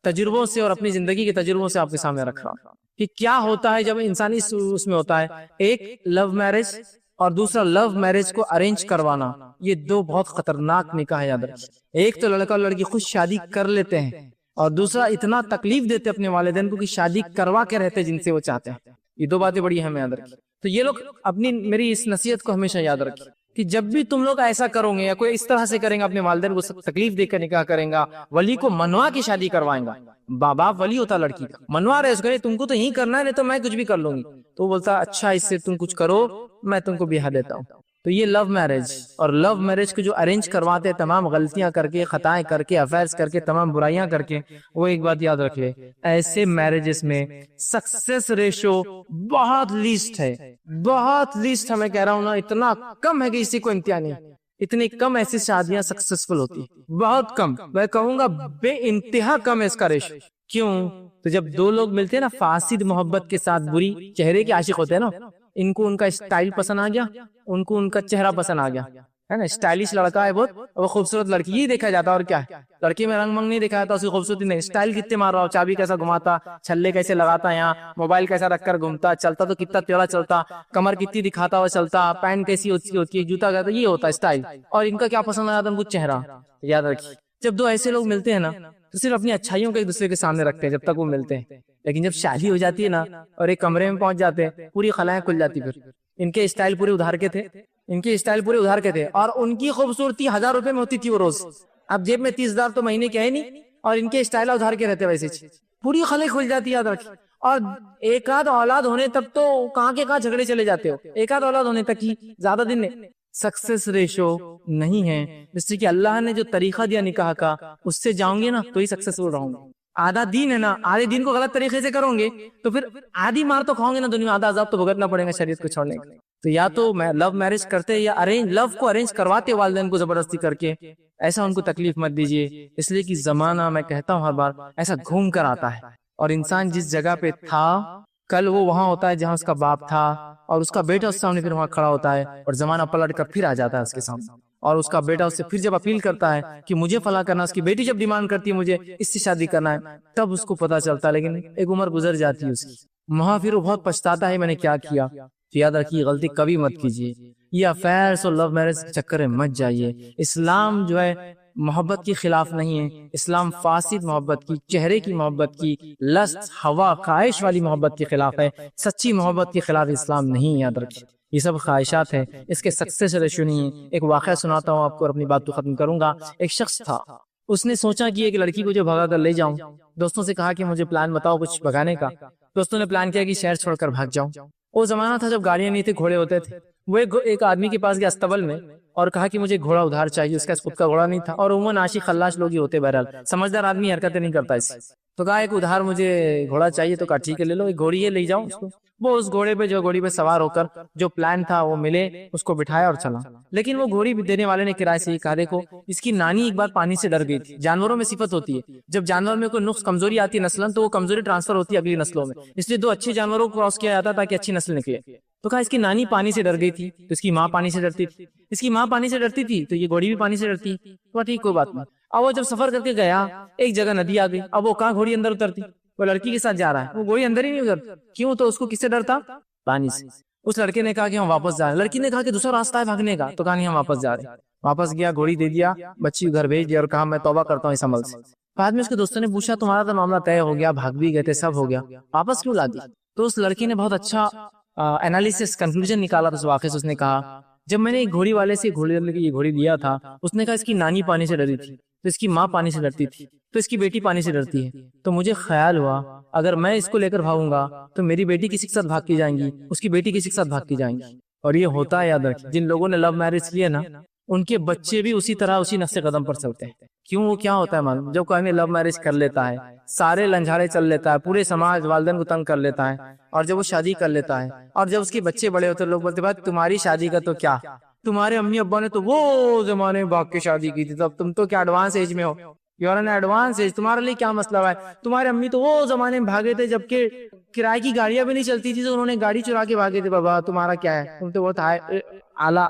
تجربوں سے اور اپنی زندگی کے تجربوں سے آپ کے سامنے رکھ رہا ہوں کہ کیا ہوتا ہے جب انسانی اس میں ہوتا ہے. ایک لو میرج اور دوسرا لو میرج کو ارینج کروانا، یہ دو بہت خطرناک نکاح ہے، یاد رکھیے. ایک تو لڑکا اور لڑکی خود شادی کر لیتے ہیں، اور دوسرا اتنا تکلیف دیتے اپنے والدین کو کہ شادی کروا کے رہتے جن سے وہ چاہتے ہیں. یہ دو باتیں بڑی ہمیں یاد رکھیں. تو یہ لوگ اپنی میری اس نصیحت کو ہمیشہ یاد رکھیں کہ جب بھی تم لوگ ایسا کرو گے یا کوئی اس طرح سے کریں گا، اپنے والدین کو تکلیف دے کر نکاح کریں گا، ولی کو منوا کے شادی کروائیں گا. باپ ولی ہوتا لڑکی کا، منوا رہے اس کو، تم کو تو یہی کرنا ہے، نہیں تو میں کچھ بھی کر لوں گی. تو وہ بولتا اچھا اس سے تم کچھ کرو، میں تم کو بیاہ دیتا ہوں. تو یہ لو میرج اور لو میرج کو جو ارینج کرواتے تمام غلطیاں کر کے، خطائیں کر کے، افیئرز کر کے، تمام برائیاں کر کے، وہ ایک بات یاد رکھ لے، ایسے میرجز میں سکسیس ریشو بہت لیسٹ ہے، بہت لیسٹ. میں کہہ رہا ہوں نا، اتنا کم ہے کہ اسی کو امتحان نہیں. اتنی کم ایسی شادیاں سکسیسفل ہوتی ہیں، بہت کم، میں کہوں گا بے انتہا کم ہے اس کا ریشو. کیوں؟ تو جب دو لوگ ملتے ہیں نا فاسد محبت کے ساتھ، بری چہرے کے عاشق ہوتے ہیں نا، ان کو ان کا اسٹائل پسند آ گیا، ان کو ان کا چہرہ پسند آ گیا، ہے نا. اسٹائلش لڑکا ہے بہت، وہ خوبصورت لڑکی ہی دیکھا جاتا، اور کیا ہے، لڑکی میں رنگ منگ نہیں دیکھا جاتا، اس کی خوبصورتی نہیں، اسٹائل کتنے مار رہا ہو، چابی کیسا گھماتا، چھلے کیسے لگاتا، یہاں موبائل کیسا رکھ کر گھومتا، چلتا تو کتنا ٹیڑھا چلتا، کمر کتنی دکھاتا ہوا چلتا، پینٹ کیسی ہوتی ہے، جوتا کہتا، یہ ہوتا ہے اسٹائل. اور ان کا کیا پسند آتا ہے، ان کو چہرہ. یاد رکھیے جب دو ایسے لوگ ملتے ہیں نا تو صرف اپنی اچھائیوں کو ایک دوسرے کے سامنے رکھتے ہیں جب تک وہ ملتے ہیں، لیکن جب شادی ہو جاتی ہے نا اور ایک کمرے میں پہنچ جاتے ہیں، پوری خلائیں کھل جاتی. پھر ان کے اسٹائل پورے ادھار کے تھے، ان کی اسٹائل پورے ادھار کے تھے، اور ان کی خوبصورتی 1000 روپے میں ہوتی تھی وہ روز. اب جیب میں 30,000 تو مہینے کے ہے نہیں، اور ان کے اسٹائل ادھار کے رہتے، ویسے پوری خلیں کھل جاتی. یاد رکھیں. اور ایک آدھ اولاد ہونے تک تو کہاں کے کہاں جھگڑے چلے جاتے ہو، ایک آدھ اولاد ہونے تک ہی، زیادہ دن نہیں. سکسیس ریشو نہیں ہے، اس لیے کہ اللہ نے جو طریقہ دیا نکاح کا، اس سے جاؤں گے نا تو ہی سکسیسفل رہوں گے. آدھا دین ہے نا، آدھے دین کو غلط طریقے سے کروں گے تو پھر آدھی مار تو کھاؤں گے نا دنیا، آدھا عذاب تو بھگتنا پڑے گا شریعت کو چھوڑنے کا. تو یا تو میں لو میرج کرتے یا لو کو ارینج کرواتے والدین کو زبردستی کر کے، ایسا ان کو تکلیف مت دیجیے. اس لیے کہ زمانہ، میں کہتا ہوں ہر بار، ایسا گھوم کر آتا ہے، اور انسان جس جگہ پہ تھا کل وہ وہاں ہوتا ہے جہاں اس کا باپ تھا، اور اس کا بیٹا اس سامنے پھر وہاں کھڑا ہوتا ہے، اور زمانہ پلٹ کر پھر آ جاتا ہے اس کے سامنے. اور اس کا بیٹا اس سے پھر جب اپیل کرتا ہے کہ مجھے فلاں کرنا، اس کی بیٹی جب ڈیمانڈ کرتی ہے مجھے اس سے شادی کرنا ہے، تب اس کو پتا چلتا ہے. لیکن ایک عمر گزر جاتی ہے اس کی، وہاں پھر وہ بہت پچھتاتا ہے میں نے کیا کیا. یاد رکھیے غلطی کبھی مت کیجیے، یہ افیئرس اور لو میرج کے چکر میں مت جائیے. اسلام جو ہے محبت کے خلاف نہیں ہے، اسلام فاسد محبت کی، چہرے کی محبت کی، لست، ہوا، خواہش والی محبت کے خلاف ہے. سچی محبت کے خلاف اسلام نہیں. یاد رکھیے یہ سب خواہشات ہیں، اس کے سکسیس ریشو نہیں ہے. ایک واقعہ سناتا ہوں آپ کو اور اپنی بات کو ختم کروں گا. ایک شخص تھا، اس نے سوچا کہ ایک لڑکی کو جو بھگا کر لے جاؤں. دوستوں سے کہا کہ مجھے پلان بتاؤ کچھ بھگانے کا. دوستوں نے پلان کیا کہ شہر چھوڑ کر بھاگ جاؤں. وہ زمانہ تھا جب گاڑیاں نہیں تھی، گھوڑے ہوتے تھے. وہ ایک آدمی کے پاس گیا استبل میں اور کہا کہ مجھے گھوڑا ادھار چاہیے. اس کا خود کا گھوڑا نہیں تھا، اور عموماً عاشق خلاش لوگ ہی ہوتے، بہرحال سمجھدار آدمی حرکتیں نہیں کرتا اس. تو کہا ایک ادھار مجھے گھوڑا چاہیے. تو کہا ٹھیک ہے لے لو، ایک گھوڑی ہے، لے جاؤ اس کو. وہ اس گھوڑے پہ سوار ہو کر جو پلان تھا وہ ملے، اس کو بٹھایا اور چلا. لیکن وہ گھوڑی دینے والے نے کرائے سے یہ کہا دیکھو اس کی نانی ایک بار پانی سے ڈر گئی تھی. جانوروں میں صفت ہوتی ہے، جب جانور میں کوئی نقص کمزوری آتی ہے نسلن، تو وہ کمزوری ٹرانسفر ہوتی ہے اگلی نسلوں میں، اس لیے دو اچھے جانوروں کو کراس کیا جاتا تاکہ اچھی نسل نکلے. تو کہا اس کی نانی پانی سے ڈر گئی تھی، تو اس کی ماں پانی سے ڈرتی تھی، اس کی ماں پانی سے ڈرتی تھی تو یہ گھوڑی بھی پانی سے ڈرتی. تو ٹھیک کوئی بات نہیں. اب وہ جب سفر کر کے گیا، ایک جگہ ندی آ گئی. اب وہ کہاں گھوڑی اندر اترتی، وہ لڑکی کے ساتھ جا رہا ہے، وہ گھوڑی اندر ہی نہیں اترتی. کیوں؟ تو اس کو کس سے ڈرتا؟ پانی سے. اس لڑکے نے کہا کہ ہم واپس جا رہے ہیں. لڑکی نے کہا کہ دوسرا راستہ ہے بھاگنے کا. تو کہا نہیں ہم واپس جا رہے ہیں. واپس گیا، گھوڑی دے دیا، بچی گھر بھیج دیا اور کہا میں توبہ کرتا ہوں اس عمل سے. بعد میں اس کے دوستوں نے پوچھا تمہارا تو معاملہ طے ہو گیا، بھاگ بھی گئے تھے، سب ہو گیا، واپس کیوں لا دی؟ تو اس لڑکی نے بہت اچھا انالیسس، کنکلوژن نکالا تھا اس واقعے سے. اس نے کہا جب میں نے ایک گھوڑی والے سے یہ گھوڑی لیا تھا، اس نے کہا اس کی نانی پانی سے ڈری تھی، تو اس کی ماں پانی سے ڈرتی تھی، تو اس کی بیٹی پانی سے ڈرتی ہے. تو مجھے خیال ہوا اگر میں اس کو لے کر بھاگوں گا تو میری بیٹی کسی کے ساتھ بھاگ کے جائیں گی، اس کی بیٹی کسی کے ساتھ بھاگ کے جائیں گی. اور یہ ہوتا ہے، یاد رکھیں، جن لوگوں نے لو میرج کیے نا ان کے بچے بھی اسی طرح اسی نقش قدم پر چلتے ہیں. کیوں؟ وہ کیا ہوتا ہے معلوم؟ جب کوئی لو میرج کر لیتا ہے، سارے لنجھارے چل لیتا ہے، پورے سماج والدین کو تنگ کر لیتا ہے، اور جب وہ شادی کر لیتا ہے اور جب اس کے بچے بڑے ہوتے ہیں، لوگ بولتے بھائی تمہاری شادی کا تو کیا، تمہارے امی ابا نے تو وہ زمانے میں بھاگ کے شادی کی تھی، تب تم تو کیا ایڈوانس ایج میں ہو، you are an advance age, تمہارے لیے کیا مسئلہ ہے، تمہارے امی تو وہ زمانے میں بھاگے تھے جبکہ کرائے کی گاڑیاں بھی نہیں چلتی تھی، تو انہوں نے گاڑی چرا کے بھاگے تھے. بابا تمہارا کیا ہے، تم تو بہت اعلیٰ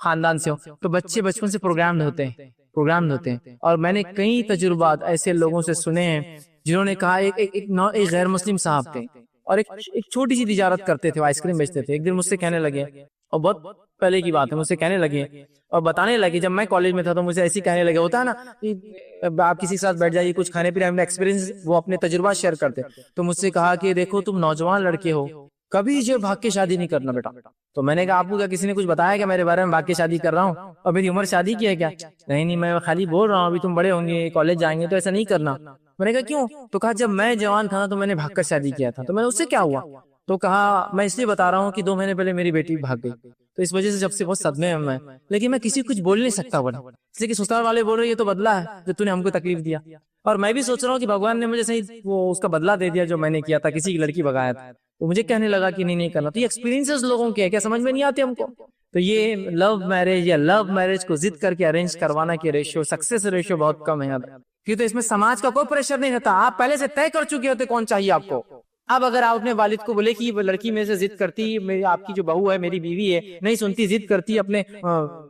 خاندان سے ہو. تو بچے بچپن سے پروگرامڈ ہوتے ہیں. اور میں نے کئی تجربات ایسے لوگوں سے سنے ہیں جنہوں نے کہا ایک غیر مسلم صاحب تھے اور ایک چھوٹی سی تجارت کرتے تھے, آئس کریم بیچتے تھے. ایک دن مجھ سے کہنے لگے, اور بہت پہلے کی بات ہے, مجھ سے کہنے لگے اور بتانے لگے, جب میں کالج میں تھا تو مجھے ایسی کہنے لگے, ہوتا ہے نا آپ کسی کے ساتھ بیٹھ جائیے کچھ کھانے پینے, ہم نے ایکسپیرینس, وہ اپنے تجربات شیئر کرتے. تو مجھ سے کہا کہ دیکھو تم نوجوان لڑکے ہو, کبھی جو بھاگ کے شادی نہیں کرنا بیٹا. تو میں نے کہا آپ کو کیا کسی نے کچھ بتایا کہ میرے بارے میں بھاگ کے شادی کر رہا ہوں اور میری عمر شادی کی ہے کیا؟ نہیں میں خالی بول رہا ہوں, ابھی تم بڑے ہوں گے, کالج جائیں گے تو ایسا نہیں کرنا. میں نے کہا کیوں؟ تو کہا جب میں جوان تھا تو میں نے بھاگ کر شادی کیا تھا. تو میں نے اس سے کیا ہوا؟ تو کہا میں اس لیے بتا رہا ہوں کہ 2 مہینے پہلے میری بیٹی بھاگ گئی, تو اس وجہ سے جب سے بہت صدمے میں, لیکن میں کسی کو کچھ بول نہیں سکتا بڑا, اس لیے کہ سسرال والے بول رہے یہ تو بدلہ ہے جو تو نے ہم کو تکلیف دیا, اور میں بھی سوچ رہا ہوں کہ بھگوان نے مجھے صحیح وہ اس کا بدلہ دے دیا جو میں نے کیا تھا, کسی کی لڑکی بگایا تھا. تو مجھے کہنے لگا کہ نہیں کرنا. تو یہ ایکسپیرینسز لوگوں کے کیا سمجھ میں نہیں آتے ہم کو. تو یہ لو میرج یا لو میرج کو ضد کر کے ارینج کروانا کی ریشو, سکسیس ریشو بہت کم ہے. کیوں تو اس میں سماج کا کوئی پریشر نہیں رہتا, آپ پہلے سے طے کر چکے ہوتے کون چاہیے آپ کو. اب اگر آپ اپنے والد کو بولے کہ لڑکی میرے سے ضد کرتی, آپ کی جو بہو ہے میری بیوی ہے نہیں سنتی, ضد کرتی, اپنے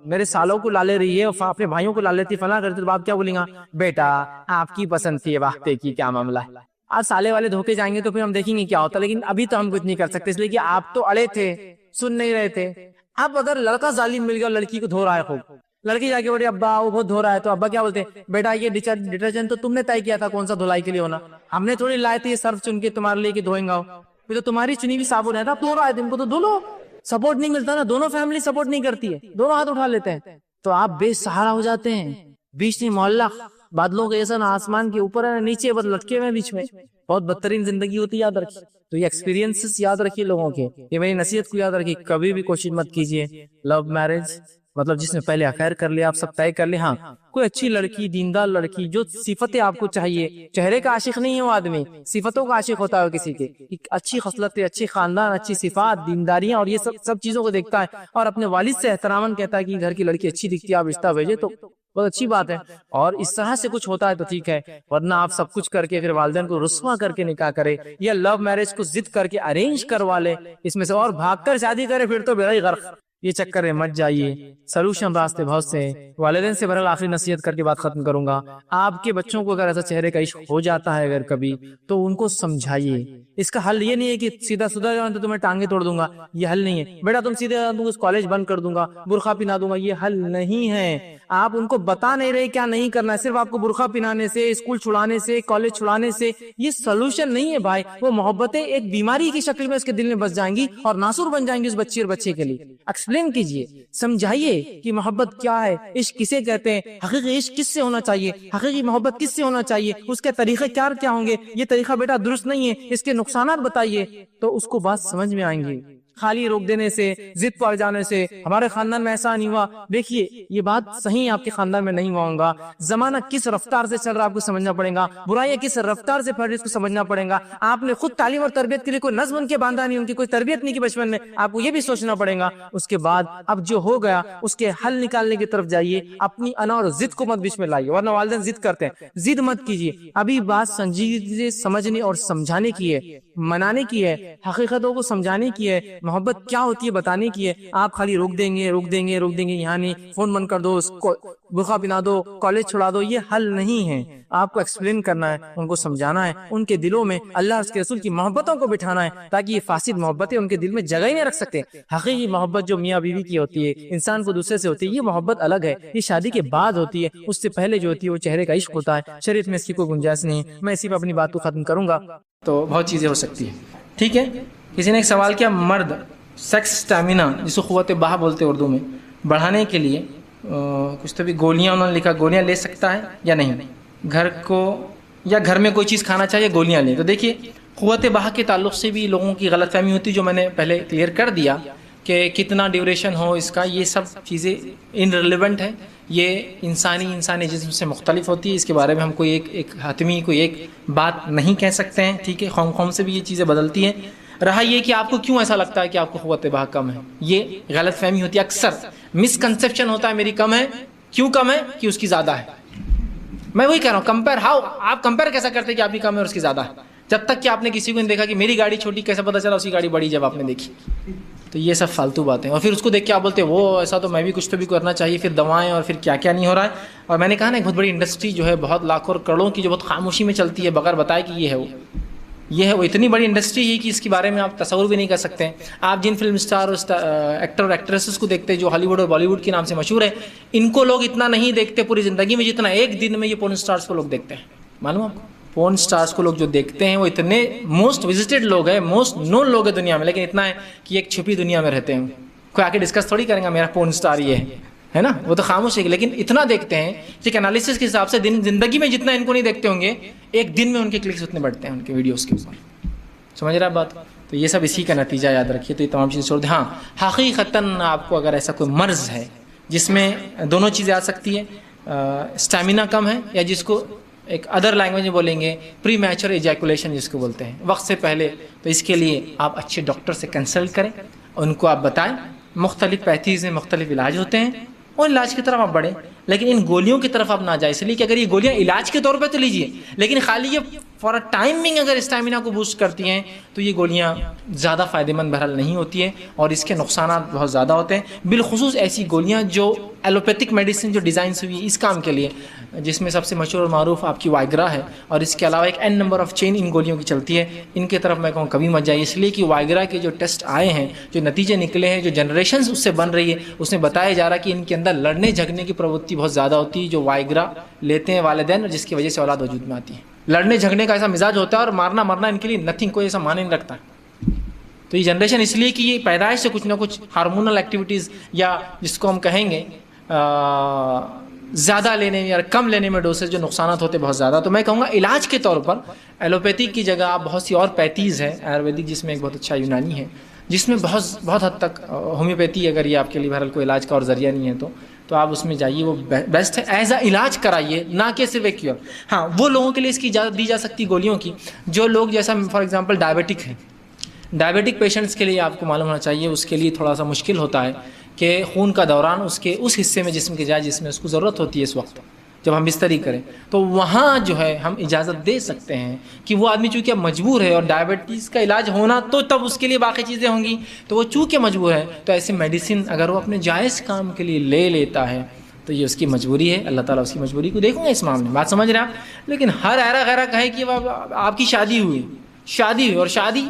میرے سالوں کو لا لے رہی ہے, اپنے بھائیوں کو لا لیتی, فلاں کرتی, تو آپ کیا بولیں گا؟ بیٹا آپ کی پسند تھی, واقعے کی کیا معاملہ ہے. آج سالے والے دھوکے جائیں گے تو پھر ہم دیکھیں گے کیا ہوتا, لیکن ابھی تو ہم کچھ نہیں کر سکتے, اس لیے کہ آپ تو اڑے تھے, سن نہیں رہے تھے. اب اگر لڑکا ظالم مل گیا اور لڑکی کو دھو رہا ہے خوب, لڑکی جا کے بولے ابا وہ بہت دھو رہا ہے, تو ابا کیا بولتے ہیں, بیٹا یہ ڈٹرجنٹ تو تم نے طے کیا تھا کون سا دھلائی کے لیے ہونا, ہم نے تھوڑی لائے تھے یہ سرف چن کے تمہارے لیے کہ دھوئیں گا, پھر تو تمہاری چنی بھی صابن ہے تھا, دھو رہا ہے تم کو تو دھو لو. سپورٹ نہیں ملتا نا, دونوں فیملی سپورٹ نہیں کرتی ہے, دونوں ہاتھ اٹھا لیتے ہیں, تو آپ بے سہارا ہو جاتے ہیں. بیچ نہیں محلہ بادلوں کے ایسا نہ آسمان کے اوپر ہے نیچے, بس لٹکے ہوئے بیچ میں, بہت بدترین زندگی ہوتی ہے, یاد رکھیے. تو یہ ایکسپیرینسز یاد رکھیے لوگوں کے, یہ میری نصیحت کو یاد رکھیے, کبھی بھی کوشش مت کیجیے لو میرج, مطلب جس نے پہلے افیئر کر لیا, آپ سب طے کر لیں. ہاں کوئی اچھی لڑکی, دیندار لڑکی, جو صفتیں آپ کو چاہیے, چہرے کا عاشق نہیں ہے وہ آدمی, صفتوں کا عاشق ہوتا ہے کسی کے, اچھی خصلتیں, اچھی خاندان, اچھی صفات, دینداریاں, اور یہ سب چیزوں کو دیکھتا ہے, اور اپنے والد سے احتراماً کہتا ہے کہ گھر کی لڑکی اچھی دکھتی ہے, آپ رشتہ بھیجے, تو بہت اچھی بات ہے. اور اس طرح سے کچھ ہوتا ہے تو ٹھیک ہے, ورنہ آپ سب کچھ کر کے پھر والدین کو رسوا کر کے نکاح کرے, یا لو میرج کو ضد کر کے ارینج کروا لے, اس میں سے اور بھاگ کر شادی کرے, پھر تو بیڑا ہی غرق. یہ چکر میں مت جائیے, سلوشن راستے بہت سے. والدین سے بہرحال آخری نصیحت کر کے بات ختم کروں گا, آپ کے بچوں کو اگر ایسا چہرے کا عشق ہو جاتا ہے اگر کبھی, تو ان کو سمجھائیے. اس کا حل یہ نہیں ہے کہ سیدھا سدھر جاؤں تو تمہیں ٹانگیں توڑ دوں گا, یہ حل نہیں ہے. بیٹا تم سیدھے کالج بند کر دوں گا, برقع پہنا دوں گا, یہ حل نہیں ہے. آپ ان کو بتا نہیں رہے کیا نہیں کرنا ہے, صرف آپ کو برقع پہنانے سے, اسکول چھڑانے سے, کالج چھڑانے سے یہ سولوشن نہیں ہے بھائی. وہ محبتیں ایک بیماری کی شکل میں اس کے دل میں بس جائیں گی اور ناصور بن جائیں گی اس بچی اور بچے کے لیے. ایکسپلین کیجئے, سمجھائیے کہ محبت کیا ہے, عشق کسے کہتے ہیں, حقیقی عشق کس سے ہونا چاہیے, حقیقی محبت کس سے ہونا چاہیے, اس کے طریقے کیا ہوں گے, یہ طریقہ بیٹا درست نہیں ہے, اس کے نقصانات بتائیے, تو اس کو بات سمجھ میں آئیں گی. خالی روک دینے سے, ضد پڑ جانے سے, ہمارے خاندان میں ایسا نہیں ہوا, دیکھیے یہ بات صحیح آپ کے خاندان میں نہیں ہوا ہوگا. زمانہ کس رفتار سے چل رہا ہے آپ کو سمجھنا پڑے گا, برائیاں کس رفتار سے پھیل رہی اس کو سمجھنا پڑے گا. آپ نے خود تعلیم اور تربیت کے لیے کوئی نظم ان کے باندھا نہیں, ان کی کوئی تربیت نہیں کی بچپن میں, آپ کو یہ بھی سوچنا پڑے گا. اس کے بعد اب جو ہو گیا اس کے حل نکالنے کی طرف جائیے, اپنی انا اور ضد کو مت بیچ میں لائیے, ورنہ والدین ضد کرتے ہیں, ضد مت کیجیے. ابھی بات سنجیدگی سے سمجھنے اور سمجھانے کی ہے, منانے کی ہے, حقیقتوں کو سمجھانے کی ہے, محبت کیا ہوتی ہے بتانے کی ہے. آپ خالی روک دیں گے یہاں نہیں, فون بند کر دو, برقع پہنا دو, کالج چھڑا دو, یہ حل نہیں ہے. آپ کو ایکسپلین کرنا ہے, ان کو سمجھانا ہے, ان کے دلوں میں اللہ اس کے رسول کی محبتوں کو بٹھانا ہے, تاکہ یہ فاسد محبتیں ان کے دل میں جگہ ہی نہیں رکھ سکتے. حقیقی محبت جو میاں بیوی کی ہوتی ہے, انسان کو دوسرے سے ہوتی ہے, یہ محبت الگ ہے, یہ شادی کے بعد ہوتی ہے, اس سے پہلے جو ہوتی ہے وہ چہرے کا عشق ہوتا ہے. شریعت میں اس کی کوئی گنجائش نہیں ہے. میں اسی پہ اپنی بات کو ختم کروں گا. تو بہت چیزیں ہو سکتی ہیں, ٹھیک ہے. کسی نے ایک سوال کیا, مرد سیکس اسٹیمنا جس کو قوت بہا بولتے اردو میں, بڑھانے کے لیے کچھ تو بھی گولیاں, انہوں نے لکھا گولیاں لے سکتا ہے یا نہیں, گھر کو یا گھر میں کوئی چیز کھانا چاہیے گولیاں لیں. تو دیکھیے قوت بہا کے تعلق سے بھی لوگوں کی غلط فہمی ہوتی, جو میں نے پہلے کلیئر کر دیا کہ کتنا ڈیوریشن ہو اس کا, یہ سب چیزیں انریلیونٹ ہیں. یہ انسانی جسم سے مختلف ہوتی ہے, اس کے بارے میں ہم کوئی ایک حتمی کوئی ایک بات نہیں کہہ سکتے ہیں, ٹھیک ہے. قوم سے بھی یہ چیزیں بدلتی ہیں. رہا یہ کہ آپ کو کیوں ایسا لگتا ہے کہ آپ کو قوت بہا کم ہے, یہ غلط فہمی ہوتی ہے. اکثر مسکنسیپشن ہوتا ہے میری کم ہے, کیوں کم ہے کہ اس کی زیادہ ہے. میں وہی کہہ رہا ہوں, کمپیئر ہاؤ, آپ کمپیئر کیسا کرتے کہ آپ کی کم ہے اور اس کی زیادہ ہے, جب تک کہ آپ نے کسی کو نہیں دیکھا کہ میری گاڑی چھوٹی, کیسے پتا چلا اس کی گاڑی بڑی جب آپ نے دیکھی. تو یہ سب فالتو باتیں، اور پھر اس کو دیکھ کے آپ بولتے ہیں وہ ایسا تو میں بھی کچھ تو بھی کرنا چاہیے، پھر دوائیں اور پھر کیا کیا نہیں ہو رہا ہے. اور میں نے کہا نا ایک بہت بڑی انڈسٹری جو ہے بہت لاکھوں اور کروڑوں کی جو بہت خاموشی میں چلتی ہے بغیر بتائے کہ یہ ہے وہ اتنی بڑی انڈسٹری ہے کہ اس کے بارے میں آپ تصور بھی نہیں کر سکتے ہیں. آپ جن فلم اسٹار اور ایکٹر اور ایکٹریسز کو دیکھتے ہیں جو ہالی ووڈ اور بالی ووڈ کے نام سے مشہور ہے، ان کو لوگ اتنا نہیں دیکھتے پوری زندگی میں جتنا ایک دن میں یہ پورن اسٹارز کو لوگ دیکھتے ہیں. معلوم آپ کو پورن اسٹارز کو لوگ جو دیکھتے ہیں وہ اتنے موسٹ وزٹڈ لوگ ہیں، موسٹ نون لوگ ہیں دنیا میں، لیکن اتنا ہے کہ ایک چھپی دنیا میں رہتے ہیں. کوئی آ کے ڈسکس تھوڑی کریں گا میرا پورن اسٹار یہ ہے نا، وہ تو خاموش ہے، لیکن اتنا دیکھتے ہیں کہ ایک انالیسس کے حساب سے زندگی میں جتنا ان کو نہیں دیکھتے ہوں گے، ایک دن میں ان کے کلکس اتنے بڑھتے ہیں ان کے ویڈیوز کے اوپر. سمجھ رہے ہیں بات؟ تو یہ سب اسی کا نتیجہ یاد رکھیے. تو یہ تمام چیزیں چھوڑ دیں. ہاں حقیقتاً آپ کو اگر ایسا کوئی مرض ہے جس میں دونوں چیزیں آ سکتی ہیں، اسٹیمینا کم ہے، یا جس کو ایک ادر لینگویج میں بولیں گے پری میچور ایجیکولیشن جس کو بولتے ہیں، وقت سے پہلے، تو اس کے لیے آپ اچھے ڈاکٹر سے کنسلٹ کریں، ان کو آپ بتائیں. مختلف پیتھیز ہیں، مختلف علاج ہوتے ہیں، اور علاج کی طرف آپ بڑھیں، لیکن ان گولیوں کی طرف آپ نہ جائیں. اس لیے کہ اگر یہ گولیاں علاج کے طور پہ تو لیجیے، لیکن خالی یہ فار اے ٹائمنگ اگر اسٹیمینا کو بوسٹ کرتی ہیں تو یہ گولیاں زیادہ فائدہ مند بہرحال نہیں ہوتی ہیں، اور اس کے نقصانات بہت زیادہ ہوتے ہیں. بالخصوص ایسی گولیاں جو ایلوپیتھک میڈیسن جو ڈیزائنس ہوئی ہے اس کام کے لیے، جس میں سب سے مشہور اور معروف آپ کی وائگرا ہے، اور اس کے علاوہ ایک این نمبر آف چین ان گولیوں کی چلتی ہے. ان کی طرف میں کہوں کبھی مت جائیے، اس لیے کہ وائگرا کے جو ٹیسٹ آئے ہیں، جو نتیجے نکلے ہیں، جو جنریشنز اس سے بن رہی ہے، اس میں بتایا جا رہا ہے کہ ان کے اندر لڑنے جھگڑنے کی پروتی بہت زیادہ ہوتی ہے جو وائگرا لیتے ہیں والدین، اور جس کی وجہ سے اولاد وجود میں آتی ہے. لڑنے جھگڑنے کا ایسا مزاج ہوتا ہے، اور مارنا مرنا ان کے لیے نتھنگ، کوئی ایسا معنی نہیں رکھتا. تو یہ جنریشن اس لیے کہ یہ پیدائش سے کچھ نہ کچھ ہارمونل ایکٹیویٹیز، یا جس کو ہم کہیں گے زیادہ لینے میں یا کم لینے میں ڈوسز جو نقصانات ہوتے بہت زیادہ. تو میں کہوں گا علاج کے طور پر ایلوپیتھی کی جگہ آپ بہت سی اور پیتھیز ہیں، آیورویدک جس میں ایک بہت اچھا یونانی ہے، جس میں بہت حد تک ہومیوپیتھی اگر یہ آپ کے لیے بہرحال کوئی علاج کا اور ذریعہ نہیں ہے تو آپ اس میں جائیے، وہ بیسٹ ہے. ایز اے علاج کرائیے، نہ کہ صرف ایک کیور. ہاں وہ لوگوں کے لیے اس کی اجازت دی جا سکتی گولیوں کی جو لوگ جیسا فار ایگزامپل ڈائبیٹک ہیں. ڈائبیٹک پیشنٹس کے لیے آپ کو معلوم ہونا چاہیے اس کے لیے تھوڑا سا مشکل ہوتا ہے کہ خون کا دوران اس حصے میں جسم کے جائے جس میں اس کو ضرورت ہوتی ہے اس وقت جب ہم بستری کریں، تو وہاں جو ہے ہم اجازت دے سکتے ہیں کہ وہ آدمی چونکہ اب مجبور ہے، اور ڈائبٹیز کا علاج ہونا تو تب اس کے لیے باقی چیزیں ہوں گی، تو وہ چونکہ مجبور ہے، تو ایسی میڈیسن اگر وہ اپنے جائز کام کے لیے لے لیتا ہے تو یہ اس کی مجبوری ہے. اللہ تعالیٰ اس کی مجبوری کو دیکھوں گا اس معاملے میں. بات سمجھ رہے ہیں آپ؟ لیکن ہر ایرا غیرہ کہے کہ آپ کی شادی ہوئی اور شادی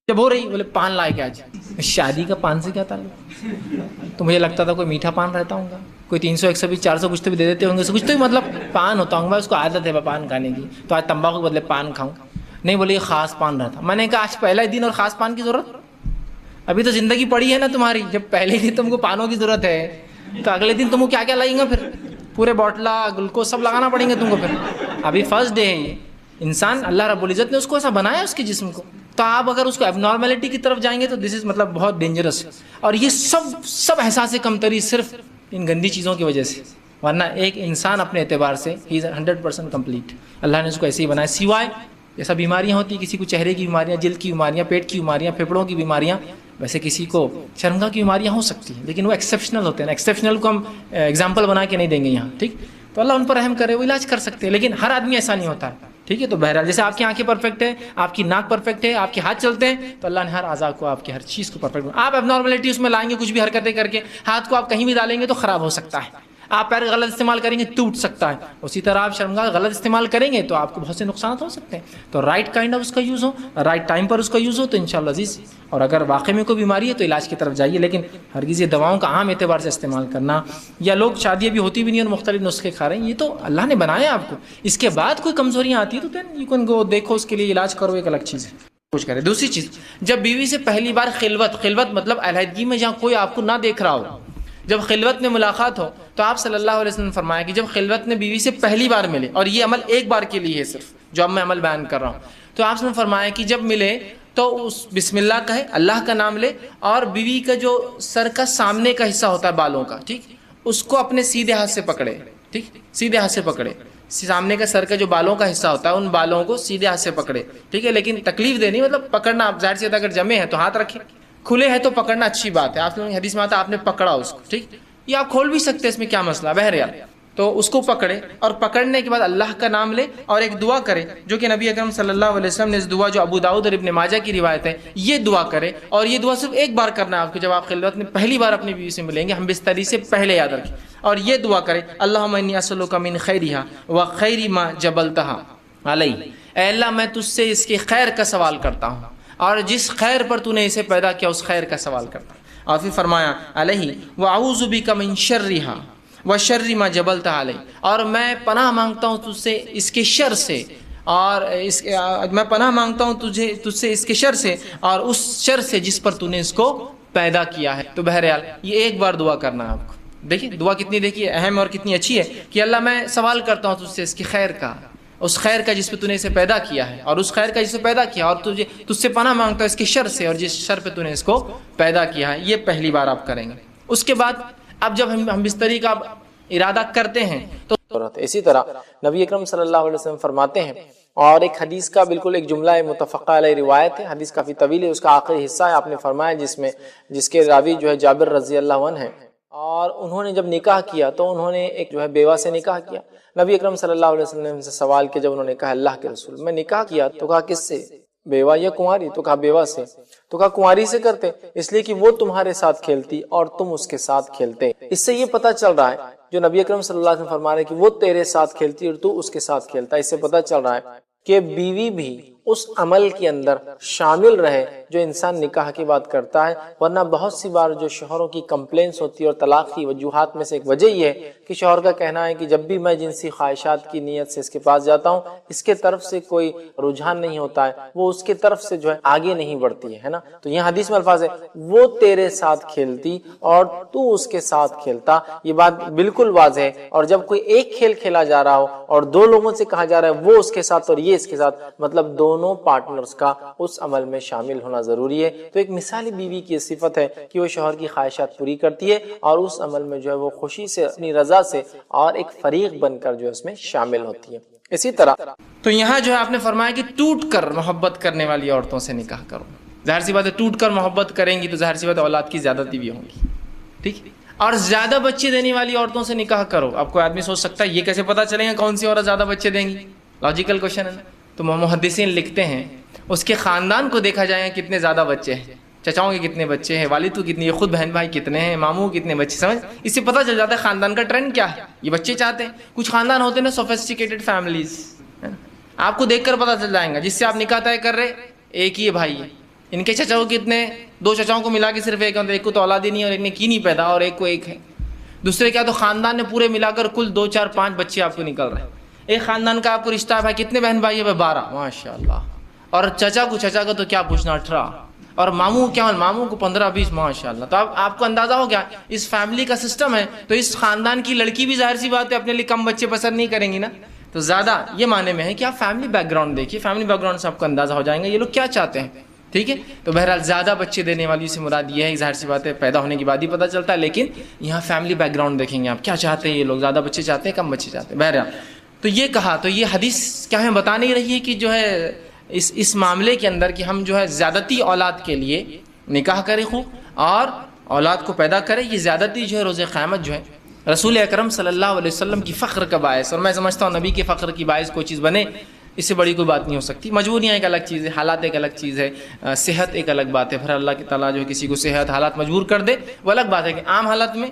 جب ہو رہی بولے پان لائے کے آج. شادی کا پان سے کیا تعلق؟ تو مجھے لگتا تھا کوئی میٹھا پان رہتا ہوں گا، کوئی 300 120 400 کچھ تو بھی دے دیتے ہوں گے، کچھ تو بھی مطلب پان ہوتا ہوں گا، اس کو عادت ہے پان کھانے کی، تو آج تمباکو کے بدلے پان کھاؤں. نہیں بولے یہ خاص پان رہتا. میں نے کہا آج پہلا ہی دن اور خاص پان کی ضرورت؟ ابھی تو زندگی پڑی ہے نا تمہاری. جب پہلے دن تم کو پانوں کی ضرورت ہے تو اگلے دن تم کو کیا کیا لائیں گا؟ پھر پورے بوٹلا گلوکوز سب لگانا پڑیں گے تم کو. پھر ابھی فرسٹ ڈے ہے یہ. انسان اللہ رب العزت نے اس کو ایسا بنایا اس کے جسم کو، تو آپ اگر اس کو اب نارملٹی کی طرف جائیں گے تو دس از مطلب بہت ڈینجرس. اور یہ سب احساس کمتری صرف ان گندی چیزوں کی وجہ سے، ورنہ ایک انسان اپنے اعتبار سے ہی از 100% کمپلیٹ. اللہ نے اس کو ایسے ہی بنایا. سوائے جیسا بیماریاں ہوتی ہیں، کسی کو چہرے کی بیماریاں، جلد کی بیماریاں، پیٹ کی بیماریاں، پھیپھڑوں کی بیماریاں، ویسے کسی کو شرمگاہ کی بیماریاں ہو سکتی ہیں، لیکن وہ ایکسیپشنل ہوتے ہیں. ایکسیپشنل کو ہم ایگزامپل بنا کے نہیں دیں گے یہاں، ٹھیک؟ تو اللہ ان پر رحم کرے، وہ علاج کر سکتے ہیں، لیکن ہر آدمی ایسا نہیں ہوتا ہے، ٹھیک ہے؟ تو بہرحال جیسے آپ کی آنکھیں پرفیکٹ ہے، آپ کی ناک پرفیکٹ ہے، آپ کے ہاتھ چلتے ہیں، تو اللہ نے ہر اعضاء کو، آپ کی ہر چیز کو پرفیکٹ بنا. آپ اب نارملٹی اس میں لائیں گے کچھ بھی حرکتیں کر کے، ہاتھ کو آپ کہیں بھی ڈالیں گے تو خراب ہو سکتا ہے. آپ پیر غلط استعمال کریں گے ٹوٹ سکتا ہے. اسی طرح آپ شرمگاہ غلط استعمال کریں گے تو آپ کو بہت سے نقصانات ہو سکتے ہیں. تو رائٹ کائنڈ آف اس کا یوز ہو، رائٹ ٹائم پر اس کا یوز ہو تو انشاءاللہ عزیز. اور اگر واقعی میں کوئی بیماری ہے تو علاج کی طرف جائیے، لیکن ہرگز یہ دواؤں کا عام اعتبار سے استعمال کرنا، یا لوگ شادی بھی ہوتی بھی نہیں اور مختلف نسخے کھا رہے ہیں، یہ تو اللہ نے بنایا آپ کو. اس کے بعد کوئی کمزوریاں آتی ہیں تو دین یو کین گو، دیکھو اس کے لیے علاج کرو، ایک الگ چیز ہے، کچھ کرے. دوسری چیز، جب بیوی سے پہلی بار خلوت مطلب علیحدگی میں جہاں کوئی آپ کو نہ دیکھ رہا ہو، جب خلوت میں ملاقات ہو، تو آپ صلی اللہ علیہ وسلم نے فرمایا کہ جب خلوت میں بیوی سے پہلی بار ملے، اور یہ عمل ایک بار کے لیے ہے صرف جو اب میں عمل بیان کر رہا ہوں، تو آپ نے فرمایا کہ جب ملے تو اس بسم اللہ کہے، اللہ کا نام لے، اور بیوی کا جو سر کا سامنے کا حصہ ہوتا ہے بالوں کا، ٹھیک، اس کو اپنے سیدھے ہاتھ سے پکڑے، ٹھیک، سیدھے ہاتھ سے پکڑے. سامنے کا سر کا جو بالوں کا حصہ ہوتا ہے ان بالوں کو سیدھے ہاتھ سے پکڑے، ٹھیک ہے، لیکن تکلیف دینی مطلب پکڑنا، آپ ظاہر سی بات اگر جمے ہیں تو ہاتھ رکھیں، کھلے ہیں تو پکڑنا اچھی بات ہے. آپ نے حدیث میں آتا آپ نے پکڑا اس کو، ٹھیک، یہ آپ کھول بھی سکتے ہیں، اس میں کیا مسئلہ. بہرحال تو اس کو پکڑے اور پکڑنے کے بعد اللہ کا نام لے اور ایک دعا کرے جو کہ نبی اکرم صلی اللہ علیہ وسلم نے اس دعا جو ابو داؤد اور ابن ماجہ کی روایت ہے یہ دعا کرے. اور یہ دعا صرف ایک بار کرنا ہے آپ کو جب آپ خلوت میں پہلی بار اپنی بیوی سے ملیں گے, ہم بستری سے پہلے یاد رکھیں, اور یہ دعا کرے اللہم انی اسألک من خیرہا وخیر ما جبلتہا علی, اے اللہ میں تجھ سے اس کے خیر کا سوال کرتا ہوں اور جس خیر پر تو نے اسے پیدا کیا اس خیر کا سوال کرتا ہوں. اور پھر فرمایا علیہ واعوذ بک من شرہا وشر ما جبلتہا علی, اور میں پناہ مانگتا ہوں تجھ سے اس کے شر سے, اور میں پناہ مانگتا ہوں تجھ سے اس کے شر سے اور اس شر سے جس پر تو نے اس کو پیدا کیا ہے. تو بہرحال یہ ایک بار دعا کرنا ہے آپ کو. دیکھیے دعا کتنی دیکھیے اہم اور کتنی اچھی ہے کہ اللہ میں سوال کرتا ہوں تجھ سے اس کی خیر کا, اس خیر کا جس پہ تو نے اسے پیدا کیا ہے, اور اس خیر کا جسے پیدا کیا, اور تجھ سے پناہ مانگتا ہوں اس کے شر سے اور جس شر پہ تو نے اس کو پیدا کیا ہے. یہ پہلی بار آپ کریں گے. اس کے بعد اب جب ہم بستری کا ارادہ کرتے ہیں تو اسی طرح نبی اکرم صلی اللہ علیہ وسلم فرماتے ہیں, اور ایک حدیث کا بالکل ایک جملہ متفقہ علیہ روایت ہے, حدیث کافی طویل ہے, اس کا آخری حصہ ہے آپ نے فرمایا جس کے راوی جو ہے جابر رضی اللہ عنہ ہے, اور انہوں نے جب نکاح کیا تو انہوں نے ایک جو ہے بیوہ سے نکاح کیا. نبی اکرم صلی اللہ علیہ وسلم سے سوال کیا جب انہوں نے کہا اللہ کے رسول میں نکاح کیا, تو کہا کس سے, بیوہ یا کنواری؟ تو کہا بیوہ سے. تو کہا کنواری سے کرتے اس لیے کہ وہ تمہارے ساتھ کھیلتی اور تم اس کے ساتھ کھیلتے. اس سے یہ پتہ چل رہا ہے جو نبی اکرم صلی اللہ علیہ وسلم فرما رہے ہیں کہ وہ تیرے ساتھ کھیلتی اور تو اس کے ساتھ کھیلتا, اس سے پتہ چل رہا ہے کہ بیوی بھی اس عمل کے اندر شامل رہے جو انسان نکاح کی بات کرتا ہے. ورنہ بہت سی بار جو شوہروں کی کمپلینس ہوتی ہے اور طلاق کی وجوہات میں سے ایک وجہ یہ ہے کہ شوہر کا کہنا ہے کہ جب بھی میں جنسی خواہشات کی نیت سے اس کے پاس جاتا ہوں اس کے طرف سے کوئی رجحان نہیں ہوتا ہے, وہ اس کے طرف سے جو ہے آگے نہیں بڑھتی ہے نا. تو یہ حدیث میں الفاظ ہے وہ تیرے ساتھ کھیلتی اور تو اس کے ساتھ کھیلتا, یہ بات بالکل واضح ہے. اور جب کوئی ایک کھیل کھیلا جا رہا ہو اور دو لوگوں سے کہا جا رہا ہے وہ اس کے ساتھ اور یہ اس کے ساتھ, مطلب دونوں پارٹنرز کا اس عمل میں شامل ہونا ضروری ہے. تو ایک مثالی بیوی کی صفت ہے کہ وہ شوہر کی خواہشات پوری کرتی ہے اور اس عمل میں جو ہے وہ خوشی سے اپنی رضا سے اور ایک فریق بن کر جو اس میں شامل ہوتی ہے. اسی طرح تو یہاں جو ہے آپ نے فرمایا کہ ٹوٹ کر محبت کرنے والی عورتوں سے نکاح کرو. ظاہر سی بات ہے ٹوٹ کر محبت کریں گی تو ظاہر سی بات ہے اولاد کی زیادتی بھی ہوگی, ٹھیک. اور زیادہ بچے دینے والی عورتوں سے نکاح کرو. اب کوئی آدمی سوچ سکتا ہے یہ کیسے پتا چلے گا کون سی عورت زیادہ بچے دیں گی, لاجیکل کوشچن ہے نا. تو محدثین لکھتے ہیں اس کے خاندان کو دیکھا جائے گا کتنے زیادہ بچے ہیں, چچاؤں کے کتنے بچے ہیں, والد کو کتنی, خود بہن بھائی کتنے ہیں, ماموں کتنے بچے, سمجھ اس سے پتہ چل جاتا ہے خاندان کا ٹرینڈ کیا ہے. یہ بچے چاہتے ہیں. کچھ خاندان ہوتے ہیں نا سوفسٹیکیٹڈ فیملیز, آپ کو دیکھ کر پتہ چل جائے گا جس سے آپ نکاح طے کر رہے ایک ہی بھائی ہے, ان کے چچاؤں کتنے, دو چچاؤں کو ملا کے صرف ایک کو تو اولاد ہی نہیں اور ایک نے کی نہیں پیدا اور ایک کو ایک ہے. دوسرے کیا تو خاندان نے پورے ملا کر کل 2 4 5 بچے آپ کو نکل رہے ہیں. ایک خاندان کا آپ کو رشتہ ہے بھائی کتنے بہن بھائی ہے, 12 ماشاء اللہ. اور چچا کا تو کیا پوچھنا 18, اور ماموں کیا, ماموں کو 15 20 ماشاء اللہ. تو آپ کو اندازہ ہو گیا اس فیملی کا سسٹم ہے. تو اس خاندان کی لڑکی بھی ظاہر سی بات ہے اپنے لیے کم بچے پسند نہیں کریں گی نا. تو زیادہ یہ معنی میں ہے کہ آپ فیملی بیک گراؤنڈ دیکھیے, فیملی بیک گراؤنڈ سے آپ کو اندازہ ہو جائیں گا یہ لوگ کیا چاہتے ہیں, ٹھیک ہے. تو بہرحال زیادہ بچے دینے والی سے مراد یہ ہے, ظاہر سی بات ہے پیدا ہونے کے بعد ہی پتہ چلتا ہے, لیکن یہاں فیملی بیک گراؤنڈ دیکھیں گے آپ کیا چاہتے ہیں یہ لوگ, زیادہ بچے چاہتے ہیں کم بچے چاہتے ہیں. بہرحال تو یہ کہا, تو یہ حدیث کیا ہمیں بتا نہیں رہی ہے کہ جو ہے اس معاملے کے اندر کہ ہم جو ہے زیادتی اولاد کے لیے نکاح کریں خوں اور اولاد کو پیدا کریں. یہ زیادتی جو ہے روز قیامت جو ہے رسول اکرم صلی اللہ علیہ وسلم کی فخر کا باعث, اور میں سمجھتا ہوں نبی کے فخر کی باعث کوئی چیز بنے اس سے بڑی کوئی بات نہیں ہو سکتی. مجبوریاں ایک الگ چیز ہے, حالات ایک الگ چیز ہے, صحت ایک الگ بات ہے. پھر اللہ کی تعالیٰ جو ہے کسی کو صحت حالات مجبور کر دے وہ الگ بات ہے کہ عام حالت میں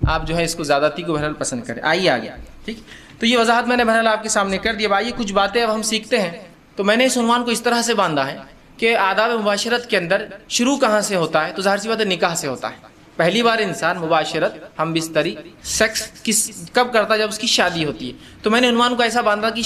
آپ جو ہے اس کو زیادتی کو بہرحال پسند کریں. آئیے آگے, ٹھیک. تو یہ وضاحت میں نے بہرحال آپ کے سامنے کر دی. اب آئیے کچھ باتیں اب ہم سیکھتے ہیں. تو میں نے اس عنوان کو اس طرح سے باندھا ہے کہ آداب مباشرت کے اندر شروع کہاں سے ہوتا ہے, تو ظاہر سی بات ہے نکاح سے ہوتا ہے. پہلی بار انسان مباشرت, ہم بستری, سیکس کب کرتا ہے, جب اس کی شادی ہوتی ہے. تو میں نے عنوان کو ایسا باندھا کہ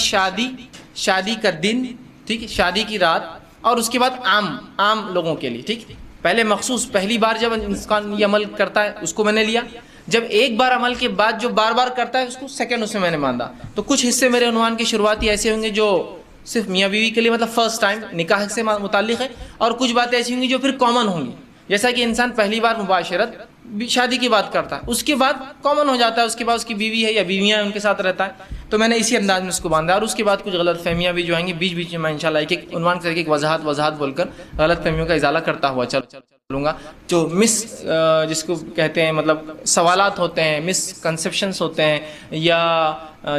شادی کا دن, ٹھیک ہے, شادی کی رات, اور اس کے بعد عام لوگوں کے لیے, ٹھیک. پہلے مخصوص پہلی بار جب انسان یہ عمل کرتا ہے اس کو میں نے لیا. جب ایک بار عمل کے بعد جو بار بار کرتا ہے اس کو سیکنڈ اس میں میں نے باندھا. تو کچھ حصے میرے عنوان کے شروعاتی ایسے ہوں گے جو صرف میاں بیوی کے لیے مطلب فرسٹ ٹائم نکاح سے متعلق ہے, اور کچھ باتیں ایسی ہوں گی جو پھر کامن ہوں گی, جیسا کہ انسان پہلی بار مباشرت شادی کی بات کرتا ہے، اس کے بعد کامن ہو جاتا ہے، اس کے بعد اس کی بیوی ہے یا بیویاں ہیں ان کے ساتھ رہتا ہے. تو میں نے اسی انداز میں اس کو باندھا. اور اس کے بعد کچھ غلط فہمیاں بھی جو آئیں گی بیچ بیچ میں انشاءاللہ ایک ایک عنوان کر کے ایک وضاحت بول کر غلط فہمیوں کا ازالہ کرتا ہوا چلوں گا. جو جس کو کہتے ہیں مطلب سوالات ہوتے ہیں، مس کنسیپشنس ہوتے ہیں، یا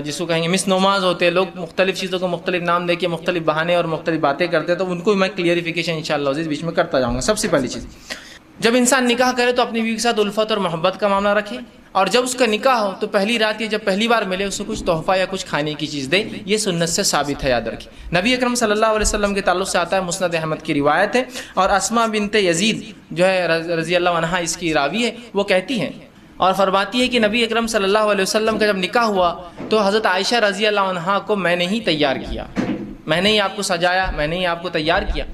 جس کو کہیں گے مس نوماز ہوتے ہیں، لوگ مختلف چیزوں کو مختلف نام دے کے مختلف بہانے اور مختلف باتیں کرتے ہیں، تو ان کو میں کلیئریفیکیشن انشاءاللہ عزیز بیچ میں کرتا جاؤں گا. سب سے پہلی چیز، جب انسان نکاح کرے تو اپنی بیوی کے ساتھ الفت اور محبت کا معاملہ رکھے، اور جب اس کا نکاح ہو تو پہلی رات یا جب پہلی بار ملے اسے کچھ تحفہ یا کچھ کھانے کی چیز دے. یہ سنت سے ثابت ہے، یاد رکھیں. نبی اکرم صلی اللہ علیہ وسلم کے تعلق سے آتا ہے، مسند احمد کی روایت ہے، اور اسماء بنت یزید جو ہے رضی اللہ عنہا اس کی راوی ہے، وہ کہتی ہیں اور فرماتی ہے کہ نبی اکرم صلی اللہ علیہ وسلم کا جب نکاح ہوا تو حضرت عائشہ رضی اللہ عنہا کو میں نے ہی تیار کیا، میں نے ہی آپ کو سجایا، میں نے ہی آپ کو تیار کیا.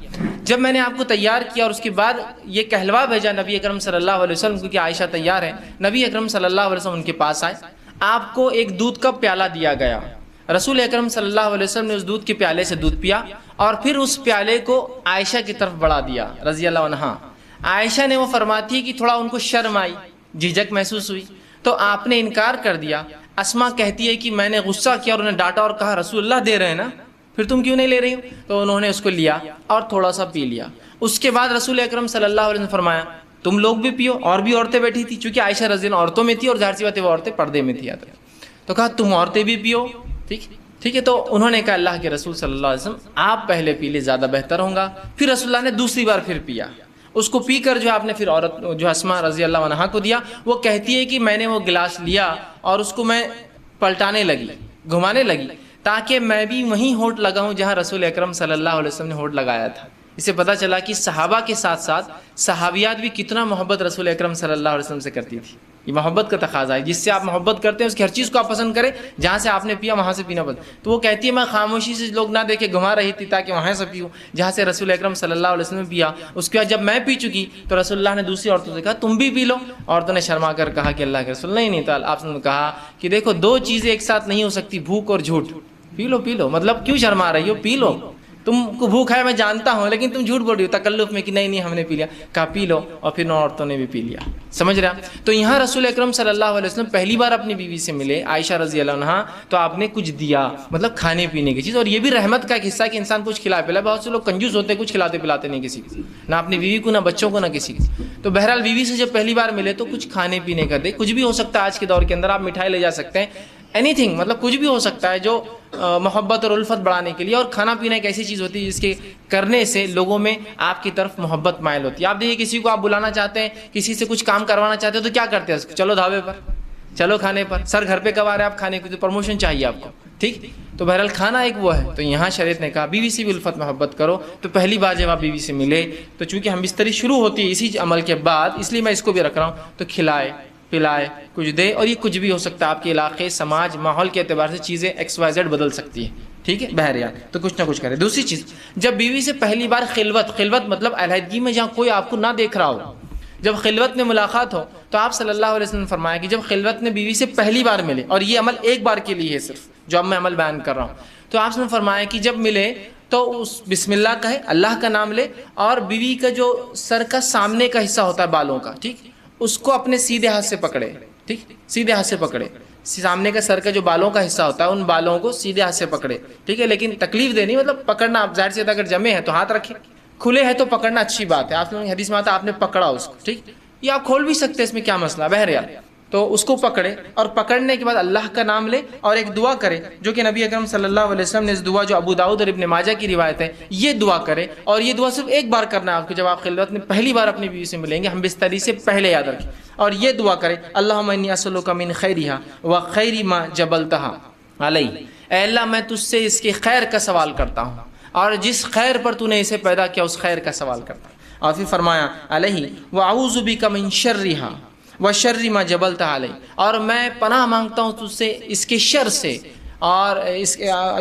جب میں نے آپ کو تیار کیا اور اس کے بعد یہ کہلوا بھیجا نبی اکرم صلی اللہ علیہ وسلم کو کہ عائشہ تیار ہے، نبی اکرم صلی اللہ علیہ وسلم ان کے پاس آئے. آپ کو ایک دودھ کا پیالہ دیا گیا، رسول اکرم صلی اللہ علیہ وسلم نے اس دودھ کے پیالے سے دودھ پیا اور پھر اس پیالے کو عائشہ کی طرف بڑھا دیا رضی اللہ عنہا. عائشہ نے وہ فرماتی ہے کہ تھوڑا ان کو شرم آئی، جھجک محسوس ہوئی، تو آپ نے انکار کر دیا. اسماء کہتی ہے کہ میں نے غصہ کیا اور انہیں ڈانٹا اور کہا رسول اللہ دے رہے ہیں نا، پھر تم کیوں نہیں لے رہی ہو؟ تو انہوں نے اس کو لیا اور تھوڑا سا پی لیا. اس کے بعد رسول اکرم صلی اللہ علیہ وسلم نے فرمایا تم لوگ بھی پیو. اور بھی عورتیں بیٹھی تھی، چونکہ عائشہ رضی اللہ عورتوں میں تھی اور ظاہر سی بات ہے وہ عورتیں پردے میں تھی، تو کہا تم عورتیں بھی پیو. ٹھیک ہے. تو انہوں نے کہا اللہ کے رسول صلی اللہ علیہ وسلم آپ پہلے پی لے زیادہ بہتر ہوگا. پھر رسول اللہ نے دوسری بار پھر پیا. اس کو پی کر جو آپ نے پھر عورت جو اسماء رضی اللہ عنہا کو دیا. وہ کہتی ہے کہ میں نے وہ گلاس لیا اور اس کو میں پلٹانے لگی، گھمانے لگی، تاکہ میں بھی وہیں ہونٹ لگاؤں جہاں رسول اکرم صلی اللہ علیہ وسلم نے ہونٹ لگایا تھا. اس سے پتہ چلا کہ صحابہ کے ساتھ ساتھ صحابیات بھی کتنا محبت رسول اکرم صلی اللہ علیہ وسلم سے کرتی تھی. یہ محبت کا تقاضا ہے، جس سے آپ محبت کرتے ہیں اس کی ہر چیز کو آپ پسند کریں. جہاں سے آپ نے پیا وہاں سے پینا پسند. تو وہ کہتی ہے میں خاموشی سے لوگ نہ دیکھے گھما رہی تھی تاکہ وہاں سے پیوں جہاں سے رسول اکرم صلی اللہ علیہ وسلم نے پیا. اس کے بعد جب میں پی چکی تو رسول اللہ نے دوسری عورتوں سے کہا تم بھی پی لو. عورتوں نے شرما کر کہا کہ اللہ کے رسول نہیں تعالی. آپ نے کہا کہ دیکھو دو چیزیں ایک ساتھ نہیں ہو سکتی، بھوک اور جھوٹ. پی لو. مطلب کیوں شرما رہی ہو؟ پی لو. تم کو بھوک ہے میں جانتا ہوں، لیکن تم جھوٹ بول رہی ہو تکلف میں کہ نہیں ہم نے پی لیا. کہا پی لو، اور پھر نو عورتوں نے بھی پی لیا. سمجھ رہے ہیں؟ تو یہاں رسول اکرم صلی اللہ علیہ وسلم پہلی بار اپنی بیوی سے ملے عائشہ رضی اللہ عنہا، تو آپ نے کچھ دیا، مطلب کھانے پینے کی چیز. اور یہ بھی رحمت کا ایک حصہ کہ انسان کچھ کھلا پلا. بہت سے لوگ کنجوس ہوتے ہیں، کچھ کھلاتے پلاتے نہیں کسی کی، نہ اپنی بیوی کو، نہ بچوں کو، نہ کسی کی. تو بہرحال بیوی سے جب پہلی بار ملے تو کچھ کھانے پینے کا دے. کچھ بھی ہو سکتا ہے آج کے دور کے اندر، آپ مٹھائی لے جا سکتے ہیں، اینی تھنگ، مطلب کچھ بھی ہو سکتا ہے جو محبت اور الفت بڑھانے کے لیے. اور کھانا پینا ایک ایسی چیز ہوتی ہے جس کے کرنے سے لوگوں میں آپ کی طرف محبت مائل ہوتی ہے. آپ دیکھیے کسی کو آپ بلانا چاہتے ہیں، کسی سے کچھ کام کروانا چاہتے ہیں تو کیا کرتے ہیں؟ چلو ڈھابے پر، چلو کھانے پر. سر گھر پہ کب آ رہے ہیں آپ کھانے کی؟ تو پروموشن چاہیے آپ کو. ٹھیک. تو بہرحال کھانا ایک وہ ہے. تو یہاں شریعت نے کہا بیوی سے بھی الفت محبت کرو. تو پہلی بار جب آپ بیوی سے ملے تو چونکہ ہم بستری شروع ہوتی ہے اسی عمل کے بعد، اس لیے میں اس کو بھی رکھ رہا ہوں، تو کھلائے پلائے کچھ دے. اور یہ کچھ بھی ہو سکتا ہے، آپ کے علاقے، سماج، ماحول کے اعتبار سے چیزیں XYZ بدل سکتی ہیں. ٹھیک ہے بہرحال تو کچھ نہ کچھ کرے. دوسری چیز، جب بیوی سے پہلی بار خلوت مطلب علیحدگی میں جہاں کوئی آپ کو نہ دیکھ رہا ہو، جب خلوت میں ملاقات ہو، تو آپ صلی اللہ علیہ وسلم نے فرمایا کہ جب خلوت میں بیوی سے پہلی بار ملے، اور یہ عمل ایک بار کے لیے ہے صرف جو اب میں عمل بیان کر رہا ہوں، تو آپ نے فرمایا کہ جب ملے تو اس بسم اللہ کہے، اللہ کا نام لے، اور بیوی کا جو سر کا سامنے کا حصہ ہوتا ہے بالوں کا، ٹھیک، اس کو اپنے سیدھے ہاتھ سے پکڑے. ٹھیک، سیدھے ہاتھ سے پکڑے. سامنے کا سر کا جو بالوں کا حصہ ہوتا ہے ان بالوں کو سیدھے ہاتھ سے پکڑے. ٹھیک ہے، لیکن تکلیف دینی مطلب پکڑنا. آپ ظاہر سے اگر جمے ہیں تو ہاتھ رکھیں، کھلے ہیں تو پکڑنا اچھی بات ہے. آپ نے حدیث میں آتا آپ نے پکڑا اس کو. ٹھیک، یہ آپ کھول بھی سکتے ہیں، اس میں کیا مسئلہ. بہرحال تو اس کو پکڑے اور پکڑنے کے بعد اللہ کا نام لے اور ایک دعا کرے جو کہ نبی اکرم صلی اللہ علیہ وسلم نے اس دعا جو ابو داؤد اور ابن ماجہ کی روایت ہے یہ دعا کرے. اور یہ دعا صرف ایک بار کرنا ہے آپ کو جب آپ خلوت میں پہلی بار اپنی بیوی سے ملیں گے. ہم بستری سے پہلے یاد رکھیں. اور یہ دعا کرے اللہم انی اسألک من خیرہا وخیر ما جبلتہا علی. اے اللہ میں تجھ سے اس کے خیر کا سوال کرتا ہوں اور جس خیر پر تو نے اسے پیدا کیا اس خیر کا سوال کرتا ہوں. اور پھر فرمایا علیہ واعوذ بک من شرہا وشر ما جبلتہا علی. اور میں پناہ مانگتا ہوں تجھ سے اس کے شر سے، اور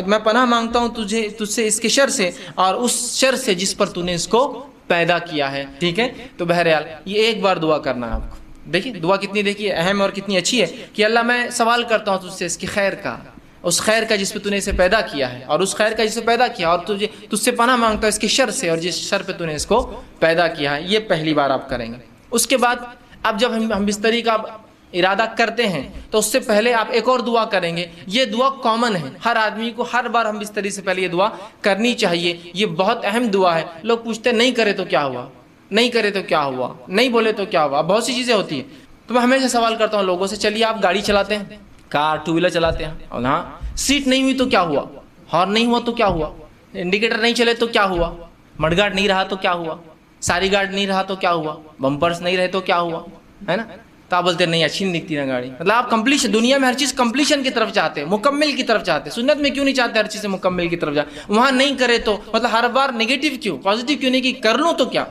میں پناہ مانگتا ہوں تجھ سے اس کے شر سے اور اس شر سے جس پر تو نے اس کو پیدا کیا ہے. ٹھیک ہے، تو بہرحال یہ ایک بار دعا کرنا ہے آپ کو. دیکھیے دعا کتنی دیکھیے اہم اور کتنی اچھی ہے کہ اللہ میں سوال کرتا ہوں تجھ سے اس کی خیر کا، اس خیر کا جس پہ تو نے اسے پیدا کیا ہے، اور اس خیر کا جسے پیدا کیا، اور تجھ سے پناہ مانگتا ہوں اس کے شر سے اور جس شر پہ تو نے اس کو پیدا کیا ہے. یہ پہلی بار آپ کریں گے. اس کے بعد اب جب ہم بستری کا ارادہ کرتے ہیں تو اس سے پہلے آپ ایک اور دعا کریں گے. یہ دعا کامن ہے, ہر آدمی کو ہر بار ہم بستری سے پہلے یہ دعا کرنی چاہیے. یہ بہت اہم دعا ہے. لوگ پوچھتے ہیں نہیں کرے تو کیا ہوا, نہیں کرے تو کیا ہوا, نہیں بولے تو کیا ہوا, بہت سی چیزیں ہوتی ہیں. تو میں ہمیشہ سوال کرتا ہوں لوگوں سے, چلیے آپ گاڑی چلاتے ہیں, کار ٹو ویلر چلاتے ہیں, اور ہاں سیٹ نہیں ہوئی تو کیا ہوا, ہارن نہیں ہوا تو کیا ہوا, انڈیکیٹر نہیں چلے تو کیا ہوا, مڈ گارڈ نہیں رہا تو کیا ہوا, ساری گارڈ نہیں رہا تو کیا ہوا, بمپرس نہیں رہے تو کیا ہوا, ہے نا. تو آپ بولتے ہیں نہیں اچھی نہیں دکھتی نا گاڑی. مطلب آپ کمپلیشن, دنیا میں ہر چیز کمپلیشن کی طرف چاہتے ہیں, مکمل کی طرف چاہتے ہیں. سنت میں کیوں نہیں چاہتے ہر چیز مکمل کی طرف جائے؟ وہاں نہیں کرے تو مطلب ہر بار نیگیٹو کیوں, پازیٹیو کیوں نہیں کہ کر لوں تو کیا,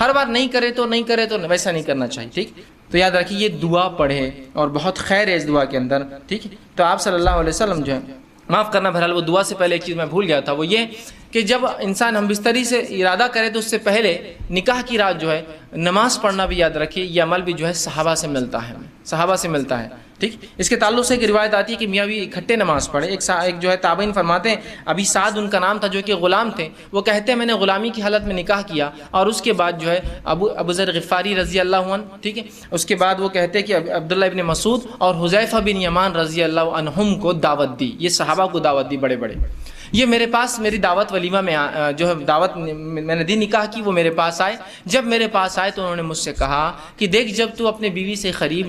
ہر بار نہیں کرے تو نہیں کرے تو ویسا نہیں کرنا چاہیے. ٹھیک, تو یاد رکھیے یہ دعا پڑھے اور بہت خیر ہے اس دعا کے اندر. ٹھیک ہے, تو آپ صلی اللہ علیہ وسلم جو ہے, معاف کرنا بہرحال وہ دعا سے پہلے ایک چیز میں بھول گیا تھا, وہ یہ کہ جب انسان ہم بستری سے ارادہ کرے تو اس سے پہلے نکاح کی رات جو ہے نماز پڑھنا بھی یاد رکھیے. یہ عمل بھی جو ہے صحابہ سے ملتا ہے, صحابہ سے ملتا ہے. ٹھیک, اس کے تعلق سے ایک روایت آتی ہے کہ میاں بھی اکٹھے نماز پڑھے. ایک جو ہے تابعین فرماتے ہیں, ابھی سعد ان کا نام تھا جو کہ غلام تھے, وہ کہتے ہیں میں نے غلامی کی حالت میں نکاح کیا اور اس کے بعد جو ہے ابو ذر غفاری رضی اللہ عنہ, ٹھیک ہے, اس کے بعد وہ کہتے ہیں کہ عبداللہ ابن مسعود اور حذیفہ بن یمان رضی اللہ عنہم کو دعوت دی. یہ صحابہ کو دعوت دی بڑے بڑے. یہ میرے پاس میری دعوت ولیمہ میں جو ہے دعوت میں نے دی نکاح کی, وہ میرے پاس آئے. جب میرے پاس آئے تو انہوں نے مجھ سے کہا کہ دیکھ جب تو اپنے بیوی سے قریب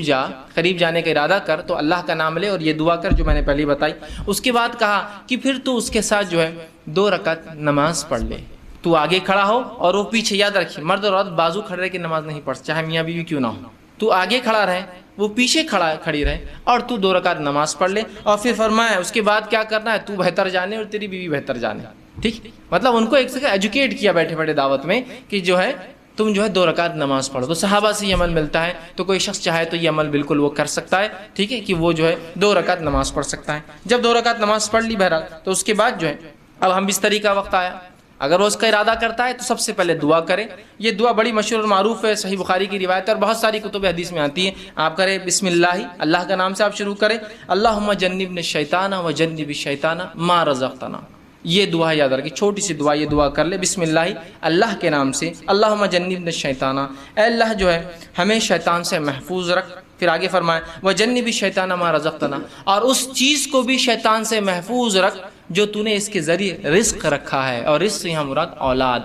جانے کا ارادہ کر تو اللہ کا نام لے اور یہ دعا کر جو میں نے پہلے بتائی. اس کے بعد کہا کہ پھر تو اس کے ساتھ جو ہے 2 رکعت نماز پڑھ لے. تو آگے کھڑا ہو اور وہ پیچھے. یاد رکھیے مرد اور عورت بازو کھڑے رہ کے نماز نہیں پڑھ, چاہے میاں بیوی کیوں نہ ہو. تو آگے کھڑا رہے, وہ پیچھے کھڑی رہے اور تو 2 رکعت نماز پڑھ لے. اور پھر فرمایا اس کے بعد کیا کرنا ہے, تو بہتر جانے اور تیری بیوی بہتر جانے. ٹھیک, مطلب ان کو ایک سے ایجوکیٹ کیا بیٹھے بیٹھے دعوت میں کہ جو ہے تم جو ہے 2 رکعت نماز پڑھو. تو صحابہ سے یہ عمل ملتا ہے, تو کوئی شخص چاہے تو یہ عمل بالکل وہ کر سکتا ہے. ٹھیک ہے, کہ وہ جو ہے 2 رکعت نماز پڑھ سکتا ہے. جب 2 رکعت نماز پڑھ لی بہرحال, تو اس کے بعد جو ہے اب ہم بستری کا وقت آیا. اگر وہ اس کا ارادہ کرتا ہے تو سب سے پہلے دعا کرے. یہ دعا بڑی مشہور اور معروف ہے, صحیح بخاری کی روایت ہے اور بہت ساری کتب حدیث میں آتی ہے. آپ کرے بسم اللہ, اللہ کا نام سے آپ شروع کریں. اللہم جنبنا الشیطان و جنب الشیطان ما رزقتنا. یہ دعا یاد رکھیں, چھوٹی سی دعا, یہ دعا کر لے بسم اللہ, اللہ کے نام سے. اللہم جنبنا الشیطان, اے اللہ جو ہے ہمیں شیطان سے محفوظ رکھ. پھر آگے فرمائے وجنب الشیطان ما رزقتنا, اور اس چیز کو بھی شیطان سے محفوظ رکھ جو تو نے اس کے ذریعے رزق رکھا ہے. اور رزق یہاں مراد اولاد.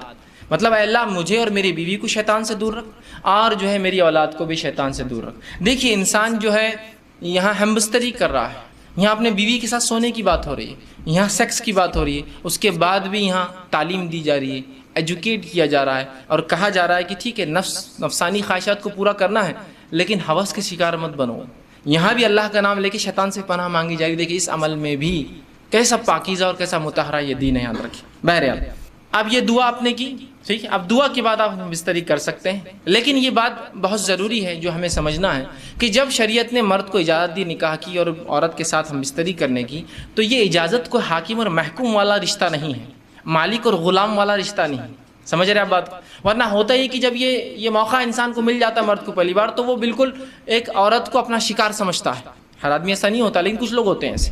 مطلب اے اللہ مجھے اور میری بیوی کو شیطان سے دور رکھ, اور جو ہے میری اولاد کو بھی شیطان سے دور رکھ. دیکھیے انسان جو ہے یہاں ہم بستری کر رہا ہے, یہاں اپنے بیوی کے ساتھ سونے کی بات ہو رہی ہے, یہاں سیکس کی بات ہو رہی ہے, اس کے بعد بھی یہاں تعلیم دی جا رہی ہے, ایجوکیٹ کیا جا رہا ہے اور کہا جا رہا ہے کہ ٹھیک ہے نفسانی خواہشات کو پورا کرنا ہے لیکن ہوس کے شکار مت بنو. یہاں بھی اللہ کا نام لے کے شیطان سے پناہ مانگی جا رہی. دیکھیے اس عمل میں بھی کیسا پاکیزہ اور کیسا مطہرہ یہ دین ہے, یاد رکھیں. بہرحال اب یہ دعا آپ نے کی, ٹھیک ہے, اب دعا کے بعد آپ بستری کر سکتے ہیں. لیکن یہ بات بہت ضروری ہے جو ہمیں سمجھنا ہے کہ جب شریعت نے مرد کو اجازت دی نکاح کی اور عورت کے ساتھ ہم بستری کرنے کی, تو یہ اجازت کو حاکم اور محکوم والا رشتہ نہیں ہے, مالک اور غلام والا رشتہ نہیں ہے. سمجھ رہے آپ بات کو؟ ورنہ ہوتا ہی کہ جب یہ موقع انسان کو مل جاتا ہے مرد کو پہلی بار, تو وہ بالکل ایک عورت کو اپنا شکار سمجھتا ہے. ہر آدمی ایسا نہیں ہوتا لیکن کچھ لوگ ہوتے ہیں ایسے.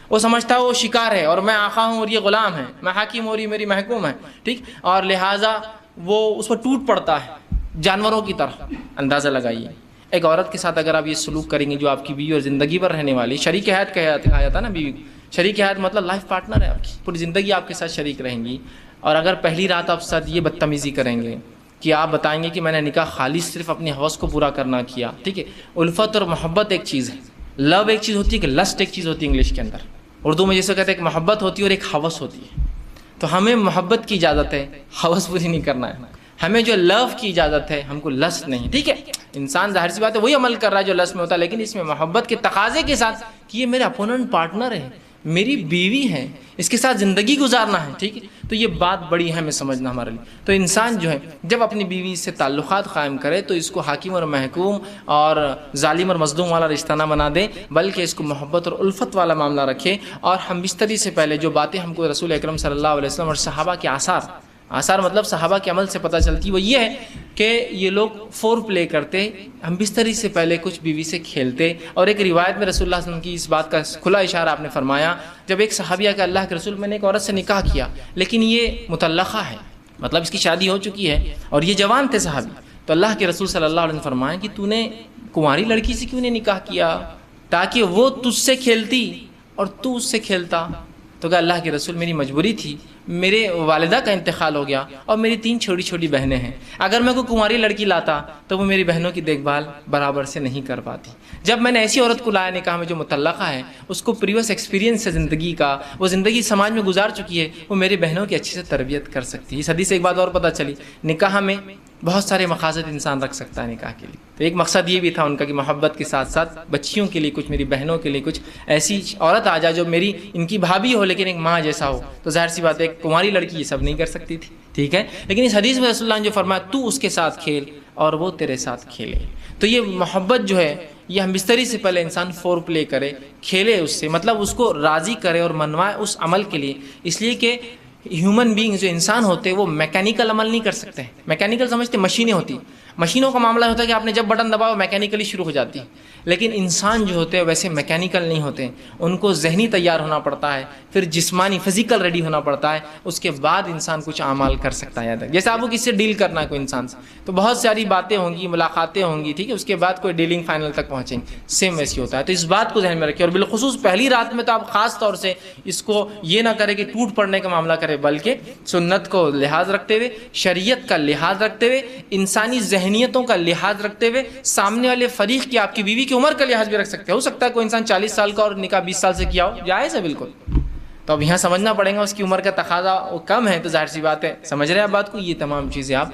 وہ سمجھتا ہے وہ شکار ہے اور میں آقا ہوں اور یہ غلام ہے, میں حاکم اور یہ میری محکوم ہے. ٹھیک, اور لہٰذا وہ اس پر ٹوٹ پڑتا ہے جانوروں کی طرح. اندازہ لگائیے ایک عورت کے ساتھ اگر آپ یہ سلوک کریں گے جو آپ کی بیوی اور زندگی بھر رہنے والی, شریک حیات کہا جاتا ہے نا بیوی کو, شریک حیات مطلب لائف پارٹنر ہے آپ کی, پوری زندگی آپ کے ساتھ شریک رہیں گی. اور اگر پہلی رات آپ ساتھ یہ بدتمیزی کریں گے کہ آپ بتائیں گے کہ میں نے نکاح خالص صرف اپنی ہوس کو پورا کرنا کیا. ٹھیک ہے, الفت اور محبت ایک چیز ہے, لو ایک چیز ہوتی ہے, کہ لسٹ ایک چیز ہوتی ہے انگلش کے اندر. اردو میں جیسے کہتے ہیں ایک محبت ہوتی ہے اور ایک ہوس ہوتی ہے. تو ہمیں محبت کی اجازت ہے, ہوس پوری نہیں کرنا ہے. ہمیں جو لو کی اجازت ہے, ہم کو لسٹ نہیں. ٹھیک ہے, انسان ظاہر سی بات ہے وہی عمل کر رہا ہے جو لسٹ میں ہوتا ہے, لیکن اس میں محبت کے تقاضے کے ساتھ کہ یہ میرا اپوننٹ پارٹنر ہے, میری بیوی ہے, اس کے ساتھ زندگی گزارنا ہے. ٹھیک ہے, تو یہ بات بڑی اہم ہے سمجھنا ہمارے لیے. تو انسان جو ہے جب اپنی بیوی سے تعلقات قائم کرے تو اس کو حاکم اور محکوم اور ظالم اور مظلوم والا رشتہ نہ بنا دے, بلکہ اس کو محبت اور الفت والا معاملہ رکھے. اور ہم بستری سے پہلے جو باتیں ہم کو رسول اکرم صلی اللہ علیہ وسلم اور صحابہ کے آثار مطلب صحابہ کے عمل سے پتہ چلتی, وہ یہ ہے کہ یہ لوگ فور پلے کرتے, ہم بستری سے پہلے کچھ بیوی سے کھیلتے. اور ایک روایت میں رسول اللہ صلی اللہ علیہ وسلم کی اس بات کا کھلا اشارہ آپ نے فرمایا, جب ایک صحابیہ کہ اللہ کے رسول میں نے ایک عورت سے نکاح کیا لیکن یہ مطلقہ ہے, مطلب اس کی شادی ہو چکی ہے اور یہ جوان تھے صحابی. تو اللہ کے رسول صلی اللہ علیہ وسلم فرمایا کہ تو نے کنواری لڑکی سے کیوں نہیں نکاح کیا؟ تاکہ وہ تجھ سے کھیلتی اور تو اس سے کھیلتا۔ تو کہا اللہ کے رسول میری مجبوری تھی، میرے والدہ کا انتقال ہو گیا اور میری 3 چھوٹی چھوٹی بہنیں ہیں، اگر میں کوئی کنواری لڑکی لاتا تو وہ میری بہنوں کی دیکھ بھال برابر سے نہیں کر پاتی۔ جب میں نے ایسی عورت کو لایا نکاح میں جو مطلقہ ہے، اس کو پریویس ایکسپیرینس ہے زندگی کا، وہ زندگی سماج میں گزار چکی ہے، وہ میری بہنوں کی اچھے سے تربیت کر سکتی ہے۔ اس حدیث سے ایک بات اور پتہ چلی، نکاح میں بہت سارے مقاصد انسان رکھ سکتا ہے نکاح کے لیے۔ تو ایک مقصد یہ بھی تھا ان کا کہ محبت کے ساتھ ساتھ بچیوں کے لیے کچھ، میری بہنوں کے لیے کچھ ایسی عورت آ جائے جو میری ان کی بھابھی ہو لیکن ایک ماں جیسا ہو۔ تو ظاہر سی بات ہے ایک کنواری لڑکی یہ سب نہیں کر سکتی تھی، ٹھیک ہے۔ لیکن اس حدیث میں رسول اللہ نے جو فرمایا تو اس کے ساتھ کھیل اور وہ تیرے ساتھ کھیلے، تو یہ محبت جو ہے یہ ہم بستری سے پہلے انسان فور پلے کرے، کھیلے اس سے، مطلب اس کو راضی کرے اور منوائے اس عمل کے لیے، اس لیے کہ ہیومن بینگ جو انسان ہوتے ہیں وہ میکینیکل عمل نہیں کر سکتے۔ میکینیکل سمجھتے مشینیں ہوتی، مشینوں کا معاملہ ہوتا ہے کہ آپ نے جب بٹن دباؤ میکینیکلی شروع ہو جاتی، لیکن انسان جو ہوتے ہیں ویسے میکینیکل نہیں ہوتے، ان کو ذہنی تیار ہونا پڑتا ہے، پھر جسمانی فزیکل ریڈی ہونا پڑتا ہے، اس کے بعد انسان کچھ اعمال کر سکتا ہے۔ یاد رکھ، جیسے آپ کو کس سے ڈیل کرنا ہے کوئی انسان سے، تو بہت ساری باتیں ہوں گی، ملاقاتیں ہوں گی، ٹھیک ہے، اس کے بعد کوئی ڈیلنگ فائنل تک پہنچیں گے، سیم ویسی ہوتا ہے۔ تو اس بات کو ذہن میں رکھیں، اور بالخصوص پہلی رات میں تو آپ خاص طور سے اس کو یہ نہ کریں کہ ٹوٹ پڑنے کا معاملہ کرے، بلکہ سنت کو لحاظ رکھتے ہوئے، شریعت کا لحاظ رکھتے ہوئے، انسانی ذہنیتوں کا لحاظ رکھتے ہوئے، سامنے والے فریق کی، آپ کی بیوی کی عمر کا لحاظ بھی رکھ سکتے ہیں۔ ہو سکتا ہے کوئی انسان 40 سال کا اور نکاح 20 سال سے کیا ہو، جائز ہے بالکل، تو اب یہاں سمجھنا پڑے گا اس کی عمر کا تقاضا وہ کم ہے، تو ظاہر سی بات ہے، سمجھ رہے ہیں آپ بات کو، یہ تمام چیزیں آپ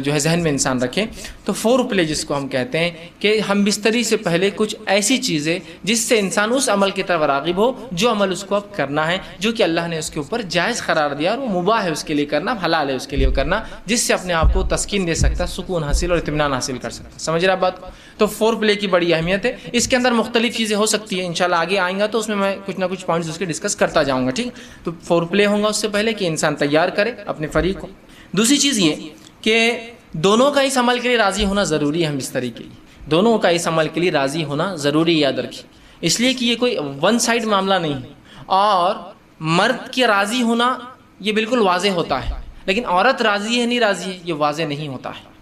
جو ہے ذہن میں انسان رکھیں۔ تو فور پلے جس کو ہم کہتے ہیں کہ ہم بستری سے پہلے کچھ ایسی چیزیں جس سے انسان اس عمل کی طرف راغب ہو جو عمل اس کو اب کرنا ہے، جو کہ اللہ نے اس کے اوپر جائز قرار دیا اور وہ مباح ہے اس کے لیے کرنا، حلال ہے اس کے لیے کرنا، جس سے اپنے آپ کو تسکین دے سکتا، سکون حاصل اور اطمینان حاصل کر سکتا۔ سمجھ رہے آپ بات کو؟ تو فور پلے کی بڑی اہمیت ہے، اس کے اندر مختلف چیزیں ہو سکتی ہیں، انشاءاللہ آگے آئیں گا تو اس میں کچھ نہ کچھ پوائنٹس اس کے ڈسکس کرتا جاؤں گا، ٹھیک۔ تو فور پلے ہوگا اس سے پہلے کہ انسان تیار کرے اپنے فریق کو۔ دوسری چیز یہ کہ دونوں کا اس عمل کے لیے راضی ہونا ضروری ہے، ہم بستری کے لیے دونوں کا اس عمل کے لیے راضی ہونا ضروری، یاد رکھیے، اس لیے کہ یہ کوئی ون سائڈ معاملہ نہیں ہے، اور مرد کے راضی ہونا یہ بالکل واضح ہوتا ہے، لیکن عورت راضی ہے نہیں راضی ہے یہ واضح نہیں ہوتا ہے۔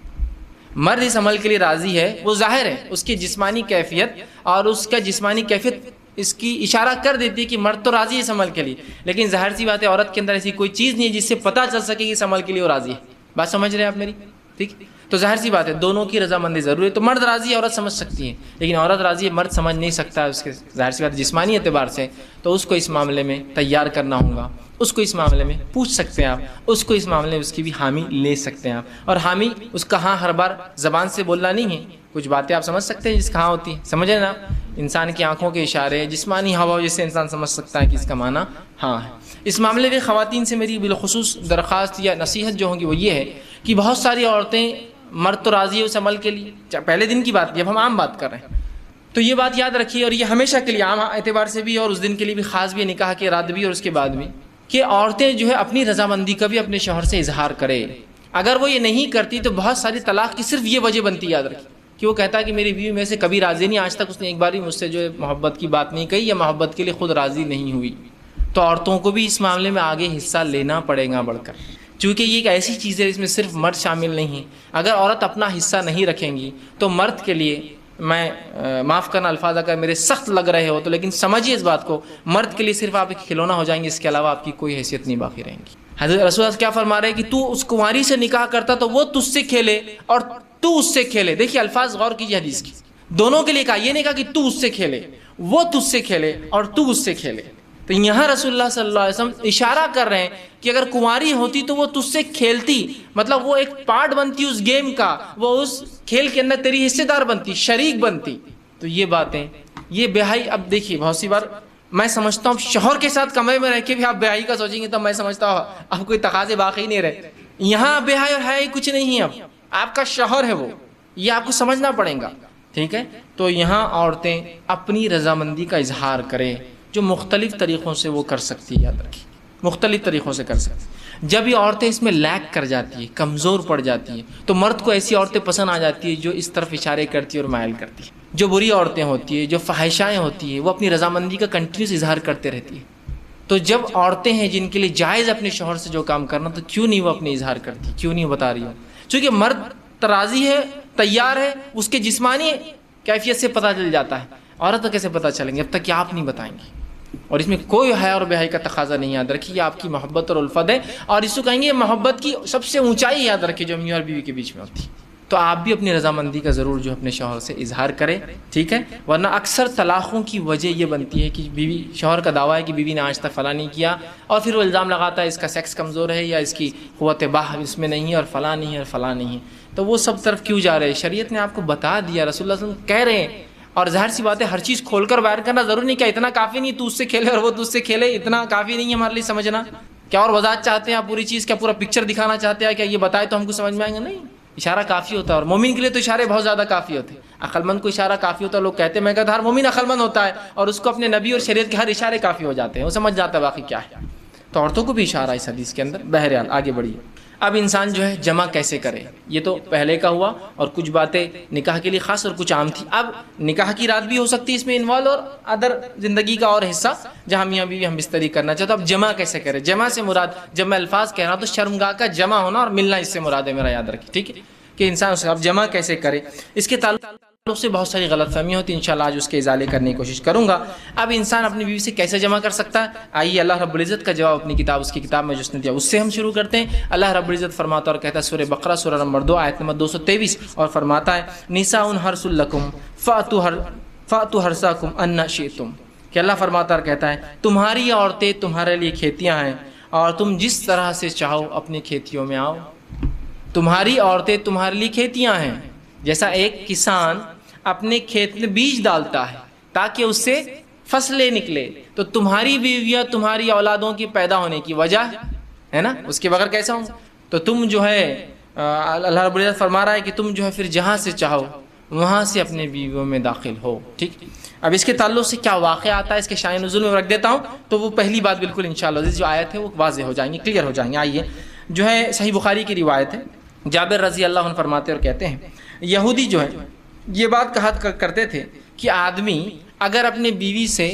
مرد اس عمل کے لیے راضی ہے، وہ ظاہر ہے، اس کی جسمانی کیفیت اور اس کا جسمانی کیفیت اس کی اشارہ کر دیتی ہے کہ مرد تو راضی ہے اس عمل کے لیے، لیکن ظاہر سی بات ہے عورت کے اندر ایسی کوئی چیز نہیں ہے جس سے پتہ چل سکے کہ اس عمل کے لیے وہ راضی ہے۔ بات سمجھ رہے ہیں آپ میری؟ ٹھیک، تو ظاہر سی بات ہے دونوں کی رضامندی ضروری ہے۔ تو مرد راضی ہے عورت سمجھ سکتی ہے، لیکن عورت راضی ہے مرد سمجھ نہیں سکتا ہے، اس کے ظاہر سی بات ہے جسمانی اعتبار سے، تو اس کو اس معاملے میں تیار کرنا ہوگا، اس کو اس معاملے میں پوچھ سکتے ہیں آپ، اس کو اس معاملے میں اس کی بھی حامی لے سکتے ہیں آپ، اور حامی اس کا ہاں ہر بار زبان سے بولنا نہیں ہے، کچھ باتیں آپ سمجھ سکتے ہیں جس کا ہاں ہوتی ہے، سمجھے نا، انسان کی آنکھوں کے اشارے، جسمانی ہوا جس سے انسان سمجھ سکتا ہے کہ اس کا معنی ہاں ہے۔ اس معاملے میں خواتین سے میری بالخصوص درخواست یا نصیحت جو ہوگی وہ یہ ہے کہ بہت ساری عورتیں، مرد تو راضی ہے اس عمل کے لیے، پہلے دن کی بات جب ہم عام بات کر رہے ہیں تو یہ بات یاد رکھیے، اور یہ ہمیشہ کے لیے عام اعتبار سے بھی اور اس دن کے لیے بھی خاص بھی، نکاح کے رات بھی اور اس کے بعد بھی، کہ عورتیں جو ہے اپنی رضامندی کا بھی اپنے شوہر سے اظہار کرے۔ اگر وہ یہ نہیں کرتی تو بہت ساری طلاق کی صرف یہ وجہ بنتی، یاد رکھیے، کہ وہ کہتا ہے کہ میری بیوی میں سے کبھی راضی نہیں، آج تک اس نے ایک بار بھی مجھ سے جو ہے محبت کی بات نہیں کہی یا محبت کے لیے خود راضی نہیں ہوئی۔ تو عورتوں کو بھی اس معاملے میں آگے حصہ لینا پڑے گا بڑھ کر، چونکہ یہ ایک ایسی چیز ہے اس میں صرف مرد شامل نہیں ہے۔ اگر عورت اپنا حصہ نہیں رکھیں گی تو مرد کے لیے، میں معاف کرنا الفاظ اگر میرے سخت لگ رہے ہو تو، لیکن سمجھیے اس بات کو، مرد کے لیے صرف آپ ایک کھلونا ہو جائیں گے، اس کے علاوہ آپ کی کوئی حیثیت نہیں باقی رہیں گی۔ حضرت رسول اللہ کیا فرما رہے ہیں کہ تو اس کنواری سے نکاح کرتا تو وہ تجھ سے کھیلے اور تو اس سے کھیلے۔ دیکھیے الفاظ غور کیجیے حدیث کی، دونوں کے لیے کہا، یہ نہیں کہا کہ تو اس سے کھیلے، وہ تجھ سے کھیلے اور تو اس سے کھیلے۔ تو یہاں رسول اللہ صلی اللہ علیہ وسلم اشارہ کر رہے ہیں کہ اگر کنواری ہوتی تو وہ تجھ سے کھیلتی، مطلب وہ ایک پارٹ بنتی اس گیم کا، وہ اس کھیل کے اندر تیری حصے دار بنتی، شریک بنتی۔ تو یہ باتیں، یہ بیاہی، اب دیکھیے بہت سی بار میں سمجھتا ہوں شوہر کے ساتھ کمرے میں رہ کے بھی آپ بیاہی کا سوچیں گے تو میں سمجھتا ہوں اب کوئی تقاضے باقی نہیں رہے۔ یہاں بیاہی اور حیا کچھ نہیں ہے، اب آپ کا شوہر ہے وہ، یہ آپ کو سمجھنا پڑے گا، ٹھیک ہے۔ تو یہاں عورتیں اپنی رضامندی کا اظہار کریں، جو مختلف طریقوں سے وہ کر سکتی ہے، یاد رکھیے مختلف طریقوں سے کر سکتی۔ جب یہ عورتیں اس میں لیک کر جاتی ہیں، کمزور پڑ جاتی ہیں، تو مرد کو ایسی عورتیں پسند آ جاتی ہیں جو اس طرف اشارے کرتی ہیں اور مائل کرتی ہیں۔ جو بری عورتیں ہوتی ہیں، جو فحشائیں ہوتی ہیں، وہ اپنی رضامندی کا کنٹینیوس اظہار کرتے رہتی ہیں۔ تو جب عورتیں ہیں جن کے لیے جائز اپنے شوہر سے جو کام کرنا، تو کیوں نہیں وہ اپنے اظہار کرتی، کیوں نہیں بتا رہی ہو؟ چونکہ مرد راضی ہے، تیار ہے، اس کے جسمانی کیفیت سے پتہ چل جاتا ہے، عورت کو کیسے پتہ چلیں گے جب تک کہ آپ نہیں بتائیں گے؟ اور اس میں کوئی حیا اور بے حیائی کا تقاضا نہیں، یاد رکھیے آپ کی محبت اور الفت ہے، اور اس کو کہیں گے محبت کی سب سے اونچائی یاد رکھیے جو میاں اور بیوی کے بیچ میں ہوتی ہے۔ تو آپ بھی اپنی رضامندی کا ضرور جو اپنے شوہر سے اظہار کریں، ٹھیک ہے؟ ورنہ اکثر طلاقوں کی وجہ یہ بنتی ہے کہ بیوی، شوہر کا دعویٰ ہے کہ بیوی نے آج تک فلاں نہیں کیا، اور پھر وہ الزام لگاتا ہے اس کا سیکس کمزور ہے یا اس کی قوت باہ اس میں نہیں ہے، اور فلاں نہیں ہے اور فلاں نہیں ہے۔ تو وہ سب طرف کیوں جا رہے ہیں؟ شریعت نے آپ کو بتا دیا، رسول اللہ صلی اللہ علیہ وسلم کہہ رہے ہیں، اور ظاہر سی بات ہے ہر چیز کھول کر بیان کرنا ضروری نہیں، کیا اتنا کافی نہیں تو اس سے کھیلے اور وہ تجھ سے کھیلے، اتنا کافی نہیں ہے ہمارے لیے سمجھنا؟ کیا اور وضاحت چاہتے ہیں آپ پوری چیز؟ کیا پورا پکچر دکھانا چاہتے ہیں؟ کیا یہ بتائے تو ہم کو سمجھ میں آئیں گے؟ نہیں، اشارہ کافی ہوتا ہے، اور مومن کے لیے تو اشارے بہت زیادہ کافی ہوتے ہیں۔ عقل مند کو اشارہ کافی ہوتا ہے، لوگ کہتے ہیں، میں کہتا ہر مومن عقل مند ہوتا ہے، اور اس کو اپنے نبی اور شریعت کے ہر اشارے کافی ہو جاتے ہیں، وہ سمجھ جاتا ہے باقی کیا ہے۔ تو عورتوں کو بھی اشارہ ہے اس حدیث کے اندر۔ بہرحال آگے بڑھیے، اب انسان جو ہے جمع کیسے کرے، یہ تو پہلے کا ہوا، اور کچھ باتیں نکاح کے لیے خاص اور کچھ عام تھی۔ اب نکاح کی رات بھی ہو سکتی ہے اس میں انوالو، اور ادر زندگی کا اور حصہ جہاں میاں بیوی ہم بستری کرنا چاہتے ہیں۔ اب جمع کیسے کرے؟ جمع سے مراد، جب میں الفاظ کہہ رہا ہوں تو شرمگاہ کا جمع ہونا اور ملنا اس سے مراد ہے میرا، یاد رکھیے، ٹھیک ہے؟ کہ انسان سے اب جمع کیسے کرے، اس کے تعلق سے بہت ساری غلط فہمیاں ہوتی ہیں، انشاءاللہ آج اس کے ازالے کرنے کی کوشش کروں گا۔ اب انسان اپنی بیوی سے کیسے جمع کر سکتا ہے؟ آئیے اللہ رب العزت کا جواب اپنی کتاب، اس کی کتاب میں جس نے دیا اس سے ہم شروع کرتے ہیں۔ اللہ رب العزت فرماتا اور کہتا ہے سورہ بقرہ سورہ نمبر 2 آیت نمبر 223، اور فرماتا ہے نساء حرث لکم فأتوا حرثکم ان شئتم، کہ اللہ فرماتا اور کہتا ہے تمہاری عورتیں تمہارے لیے کھیتیاں ہیں، اور تم جس طرح سے چاہو اپنی کھیتیوں میں آؤ۔ تمہاری عورتیں تمہارے لیے کھیتیاں ہیں، جیسا ایک کسان اپنے کھیت میں بیج ڈالتا ہے تاکہ اس سے فصلیں نکلے، تو تمہاری بیویاں تمہاری اولادوں کی پیدا ہونے کی وجہ ہے نا، اس کے بغیر کیسا ہوں؟ تو تم جو ہے اللہ رب العزت فرما رہا ہے کہ تم جو ہے پھر جہاں سے چاہو وہاں سے اپنے بیویوں میں داخل ہو، ٹھیک؟ اب اس کے تعلق سے کیا واقعہ آتا ہے، اس کے شان نزول میں رکھ دیتا ہوں، تو وہ پہلی بات بالکل انشاءاللہ جو آیت ہے وہ واضح ہو جائیں گی، کلیئر ہو جائیں گے۔ آئیے، جو ہے صحیح بخاری کی روایت ہے، جابر رضی اللہ عنہ فرماتے اور کہتے ہیں یہودی جو ہے یہ بات کہا کرتے تھے کہ آدمی اگر اپنے بیوی سے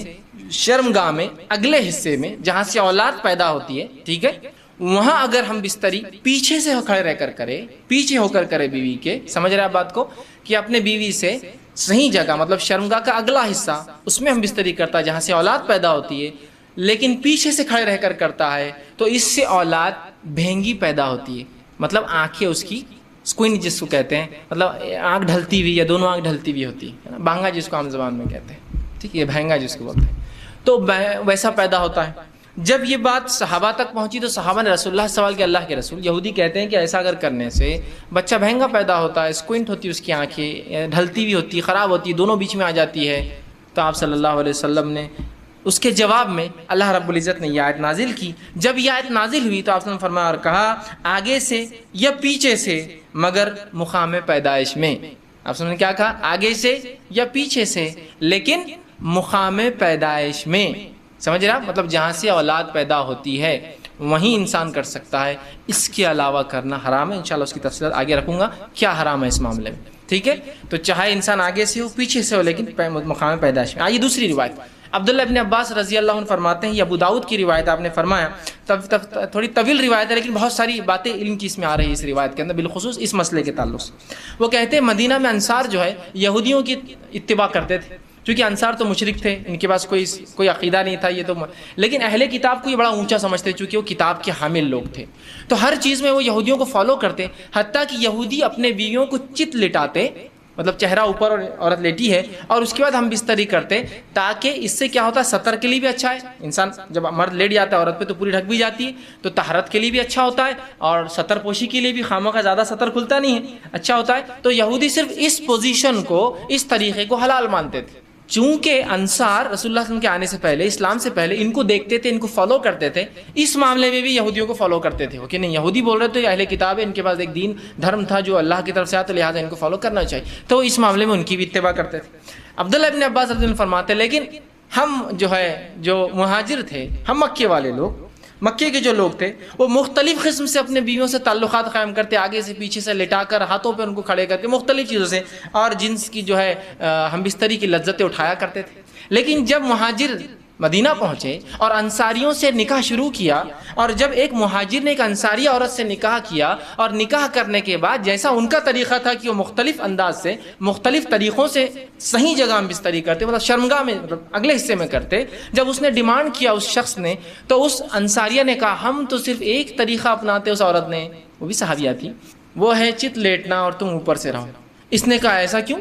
شرمگاہ میں اگلے حصے میں جہاں سے اولاد پیدا ہوتی ہے، ٹھیک ہے، وہاں اگر ہم بستری پیچھے سے کھڑے رہ کر کرے، پیچھے ہو کر کرے بیوی کے، سمجھ رہے آپ بات کو، کہ اپنے بیوی سے صحیح جگہ مطلب شرمگاہ کا اگلا حصہ اس میں ہم بستری کرتا ہے جہاں سے اولاد پیدا ہوتی ہے، لیکن پیچھے سے کھڑے رہ کر کرتا ہے، تو اس سے اولاد بھینگی پیدا ہوتی ہے، مطلب آنکھیں اس کی سکوئن جس کو کہتے ہیں، مطلب آنکھ ڈھلتی ہوئی یا دونوں آنکھ ڈھلتی ہوئی ہوتی ہے، بھانگا جس کو عام زبان میں کہتے ہیں، ٹھیک ہے، یہ بھینگا جس کو بولتے ہیں، تو ویسا پیدا ہوتا ہے۔ جب یہ بات صحابہ تک پہنچی تو صحابہ نے رسول اللہ سے سوال کیا، اللہ کے رسول، یہودی کہتے ہیں کہ ایسا اگر کرنے سے بچہ بھینگا پیدا ہوتا ہے، سکوئنٹ ہوتی ہے اس کی آنکھیں، ڈھلتی ہوئی ہوتی ہے، خراب ہوتی ہے، دونوں بیچ میں آ جاتی ہے، تو آپ صلی اللہ علیہ وسلم نے اس کے جواب میں اللہ رب العزت نے یہ آیت نازل کی۔ جب یہ آیت نازل ہوئی تو آپ نے فرمایا اور کہا آگے سے یا پیچھے سے مگر مقام پیدائش میں، آپ نے کیا کہا؟ آگے سے یا پیچھے سے لیکن مقام پیدائش میں، سمجھ رہا؟ مطلب جہاں سے اولاد پیدا ہوتی ہے وہیں انسان کر سکتا ہے، اس کے علاوہ کرنا حرام ہے۔ انشاءاللہ اس کی تفصیلات آگے رکھوں گا کیا حرام ہے اس معاملے میں، ٹھیک ہے؟ تو چاہے انسان آگے سے ہو پیچھے سے ہو لیکن مقام پیدائش میں۔ آئیے دوسری روایت، عبداللہ ابن عباس رضی اللہ عنہ فرماتے ہیں، یہ ابو داؤد کی روایت، آپ نے فرمایا تھوڑی طویل روایت ہے لیکن بہت ساری باتیں علم کی اس میں آ رہی ہے اس روایت کے اندر، بالخصوص اس مسئلے کے تعلق سے۔ وہ کہتے ہیں مدینہ میں انصار جو ہے یہودیوں کی اتباع کرتے تھے، چونکہ انصار تو مشرک تھے، ان کے پاس کوئی عقیدہ نہیں تھا، یہ تو لیکن اہل کتاب کو یہ بڑا اونچا سمجھتے چونکہ وہ کتاب کے حامل لوگ تھے، تو ہر چیز میں وہ یہودیوں کو فالو کرتے، حتیٰ کہ یہودی اپنے بیویوں کو چت لٹاتے، مطلب چہرہ اوپر اور عورت لیٹی ہے، اور اس کے بعد ہم بستری کرتے، تاکہ اس سے کیا ہوتا ہے، سطر کے لیے بھی اچھا ہے، انسان جب مرد لیٹ جاتا ہے عورت پہ تو پوری ڈھک بھی جاتی ہے، تو طہارت کے لیے بھی اچھا ہوتا ہے، اور سطر پوشی کے لیے بھی خامہ کا زیادہ سطر کھلتا نہیں ہے، اچھا ہوتا ہے۔ تو یہودی صرف اس پوزیشن کو، اس طریقے کو حلال مانتے تھے، چونکہ انصار رسول اللہ صلی اللہ علیہ وسلم کے آنے سے پہلے، اسلام سے پہلے ان کو دیکھتے تھے، ان کو فالو کرتے تھے، اس معاملے میں بھی یہودیوں کو فالو کرتے تھے کہ نہیں یہودی بول رہے تھے اہل کتاب ہے، ان کے پاس ایک دین دھرم تھا جو اللہ کی طرف سے آتا، لہٰذا ان کو فالو کرنا چاہیے، تو اس معاملے میں ان کی بھی اتباع کرتے تھے۔ عبداللہ ابن عباس رضی اللہ عنہ فرماتے لیکن ہم جو مہاجر تھے، ہم مکے والے لوگ، مکے کے جو لوگ تھے، وہ مختلف قسم سے اپنے بیویوں سے تعلقات قائم کرتے، آگے سے پیچھے سے لٹا کر، ہاتھوں پہ ان کو کھڑے کر کے، مختلف چیزوں سے، اور جنس کی جو ہے ہم بستری کی لذتیں اٹھایا کرتے تھے۔ لیکن جب مہاجر مدینہ پہنچے اور انصاریوں سے نکاح شروع کیا، اور جب ایک مہاجر نے ایک انصاری عورت سے نکاح کیا، اور نکاح کرنے کے بعد جیسا ان کا طریقہ تھا کہ وہ مختلف انداز سے مختلف طریقوں سے صحیح جگہ میں بستری کرتے، مطلب شرمگاہ میں، مطلب اگلے حصے میں کرتے، جب اس نے ڈیمانڈ کیا اس شخص نے، تو اس انصاریہ نے کہا ہم تو صرف ایک طریقہ اپناتے، اس عورت نے، وہ بھی صحابیہ تھی، وہ ہے چت لیٹنا اور تم اوپر سے رہو۔ اس نے کہا ایسا کیوں؟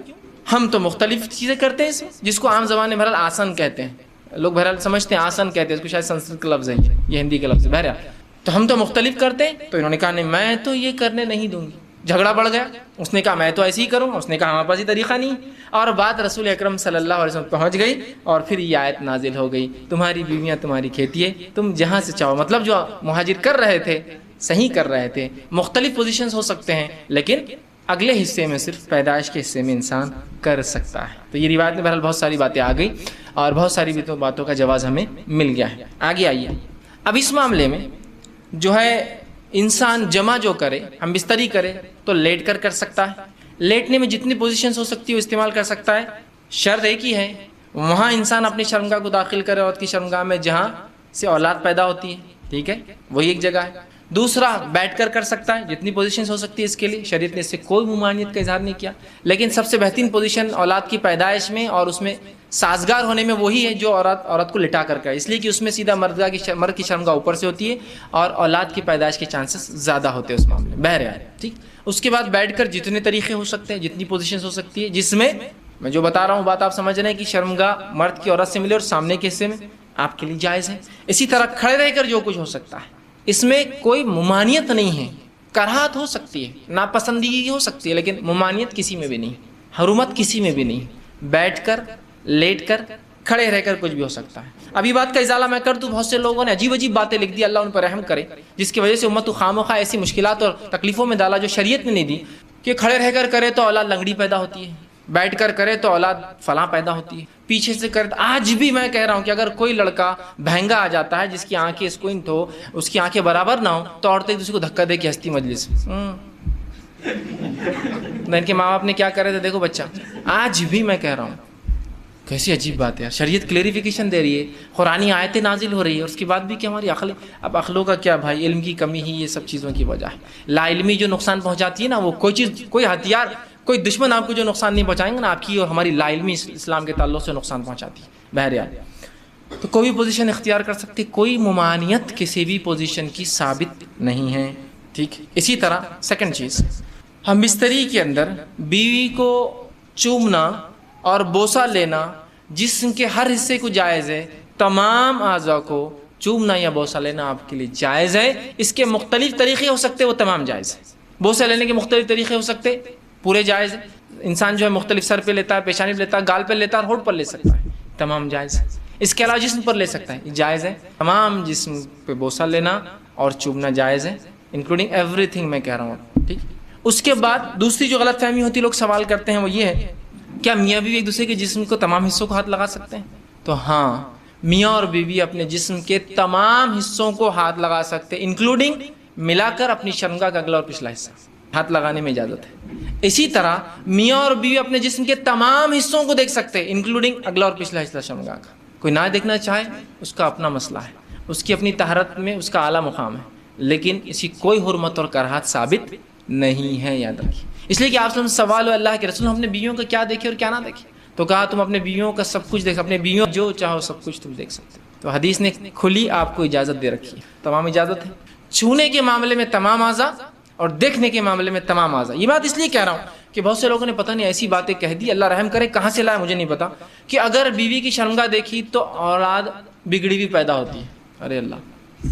ہم تو مختلف چیزیں کرتے ہیں اس میں، جس کو عام زبان میں بہرحال آسن کہتے ہیں، لوگ بہرحال سمجھتے ہیں آسن کہتے ہیں، اس کو شاید سنسکرت کا لفظ ہے، یہ ہندی کا لفظ ہے، بہرحال تو ہم تو مختلف کرتے ہیں۔ تو انہوں نے کہا نہیں میں تو یہ کرنے نہیں دوں گی، جھگڑا بڑھ گیا، اس نے کہا میں تو ایسے ہی کروں، اس نے کہا ہمارے پاس یہ طریقہ نہیں، اور بات رسول اکرم صلی اللہ علیہ وسلم پہنچ گئی، اور پھر یہ آیت نازل ہو گئی، تمہاری بیویاں تمہاری کھیتی ہے، تم جہاں سے چاہو، مطلب جو مہاجر کر رہے تھے صحیح کر رہے تھے، مختلف پوزیشنز ہو سکتے ہیں لیکن اگلے حصے میں صرف پیدائش کے حصے میں انسان کر سکتا ہے۔ تو یہ روایت میں بہرحال بہت ساری باتیں آ گئی اور بہت ساری باتوں کا جواز ہمیں مل گیا ہے۔ آگے آئیے، اب اس معاملے میں جو ہے انسان جمع جو کرے، ہم بستری کرے تو لیٹ کر سکتا ہے، لیٹنے میں جتنی پوزیشنز ہو سکتی ہے وہ استعمال کر سکتا ہے، شرط ایک ہی ہے وہاں انسان اپنی شرمگاہ کو داخل کرے، عورت کی شرمگاہ میں جہاں سے اولاد پیدا ہوتی ہے، ٹھیک ہے، وہی ایک جگہ ہے۔ دوسرا بیٹھ کر سکتا ہے، جتنی پوزیشنز ہو سکتی ہے اس کے لیے، شریعت نے اس سے کوئی ممانعت کا اظہار نہیں کیا، لیکن سب سے بہترین پوزیشن اولاد کی پیدائش میں اور اس میں سازگار ہونے میں وہی ہے جو عورت کو لٹا کر کرے، اس لیے کہ اس میں سیدھا مرد کی شرمگاہ اوپر سے ہوتی ہے اور اولاد کی پیدائش کے چانسز زیادہ ہوتے ہیں اس معاملے میں، بہرحال ٹھیک۔ اس کے بعد بیٹھ کر جتنے طریقے ہو سکتے ہیں، جتنی پوزیشنز ہو سکتی ہے، جس میں میں جو بتا رہا ہوں بات آپ سمجھ رہے ہیں کہ شرمگاہ مرد کی عورت سے ملے اور سامنے کے حصے میں آپ کے لیے جائز ہے۔ اسی طرح کھڑے رہ کر جو کچھ ہو سکتا ہے، اس میں کوئی ممانعت نہیں ہے، کراہت ہو سکتی ہے، ناپسندگی ہو سکتی ہے، لیکن ممانعت کسی میں بھی نہیں، حرمت کسی میں بھی نہیں، بیٹھ کر، لیٹ کر، کھڑے رہ کر کچھ بھی ہو سکتا ہے۔ ابھی بات کا ازالہ میں کر دوں، بہت سے لوگوں نے عجیب باتیں لکھ دی، اللہ ان پر رحم کرے، جس کی وجہ سے امت کو خامخواہ ایسی مشکلات اور تکلیفوں میں ڈالا جو شریعت نے نہیں دی، کہ کھڑے رہ کر کرے تو اولاد لنگڑی پیدا ہوتی ہے، بیٹھ کر کرے تو اولاد فلاں پیدا ہوتی ہے، پیچھے سے کرے۔ آج بھی میں کہہ رہا ہوں کہ اگر کوئی لڑکا بہنگا آ جاتا ہے جس کی آنکھیں اسکوئنٹ ہو، اس کی آنکھیں برابر نہ ہو، تو عورتیں ایک دوسرے کو دھکا دے کے ہستی مجلس ان کے ماں باپ نے کیا کرے تھے دیکھو بچہ۔ آج بھی میں کہہ رہا ہوں کیسی عجیب بات ہے، شریعت کلیریفیکیشن دے رہی ہے، قرآنی آیتیں نازل ہو رہی ہے، اور اس کے بعد بھی کہ ہماری عقل، اب عقلوں کا کیا بھائی، علم کی کمی ہی یہ سب چیزوں کی وجہ ہے۔ لا علمی جو نقصان پہنچاتی ہے نا، وہ کوئی چیز، کوئی ہتھیار، کوئی دشمن آپ کو جو نقصان نہیں پہنچائیں گے نا، آپ کی اور ہماری لا علمی اسلام کے تعلق سے نقصان پہنچاتی ہے۔ بہرحال تو کوئی بھی پوزیشن اختیار کر سکتے، کوئی ممانعت کسی بھی پوزیشن کی ثابت نہیں ہے، ٹھیک۔ اسی طرح سیکنڈ چیز، ہم بستری کے اندر بیوی کو چومنا اور بوسہ لینا جسم کے ہر حصے کو جائز ہے، تمام اعضاء کو چومنا یا بوسہ لینا آپ کے لیے جائز ہے۔ اس کے مختلف طریقے ہو سکتے، وہ تمام جائز ہے۔ بوسہ لینے کے مختلف طریقے ہو سکتے، پورے جائز ہے، انسان جو ہے مختلف سر پہ لیتا ہے، پیشانی پہ لیتا ہے، گال پہ لیتا ہے، اور ہونٹ پر لے سکتا ہے، تمام جائز ہے۔ اس کے علاوہ جسم پر لے سکتا ہے، جائز ہے، تمام جسم پہ بوسہ لینا اور چومنا جائز ہے، انکلوڈنگ ایوری تھنگ میں کہہ رہا ہوں، ٹھیک۔ اس کے بعد دوسری جو غلط فہمی ہوتی ہے، لوگ سوال کرتے ہیں، وہ یہ ہے کیا میاں بیوی ایک دوسرے کے جسم کو تمام حصوں کو ہاتھ لگا سکتے ہیں؟ تو ہاں، میاں اور بیوی اپنے جسم کے تمام حصوں کو ہاتھ لگا سکتے، انکلوڈنگ ملا کر اپنی شرمگاہ کا اگلا اور پچھلا حصہ ہاتھ لگانے میں اجازت ہے۔ اسی طرح میاں اور بیوی اپنے جسم کے تمام حصوں کو دیکھ سکتے، انکلوڈنگ اگلا اور پچھلا حصہ شرمگاہ کا۔ کوئی نہ دیکھنا چاہے اس کا اپنا مسئلہ ہے، اس کی اپنی طہارت میں اس کا اعلیٰ مقام ہے، لیکن اسی کوئی حرمت اور کراہت ثابت نہیں ہے، یاد رکھیے۔ اس لیے کہ آپ سے سوال ہو اللہ کے رسول ہم نے بیویوں کا کیا دیکھے اور کیا نہ دیکھے، تو کہا تم اپنے بیویوں کا سب کچھ دیکھ، اپنے بیویوں جو چاہو سب کچھ تم دیکھ سکتے۔ تو حدیث نے کھلی آپ کو اجازت دے رکھی ہے، تمام اجازت ہے، چھونے کے معاملے میں تمام اعضاء اور دیکھنے کے معاملے میں تمام اعضاء۔ یہ بات اس لیے کہہ رہا ہوں کہ بہت سے لوگوں نے پتہ نہیں ایسی باتیں کہہ دی، اللہ رحم کرے، کہاں سے لایا مجھے نہیں پتا، کہ اگر بیوی کی شرمگاہ دیکھی تو اولاد بگڑی بھی پیدا ہوتی ہے۔ ارے اللہ،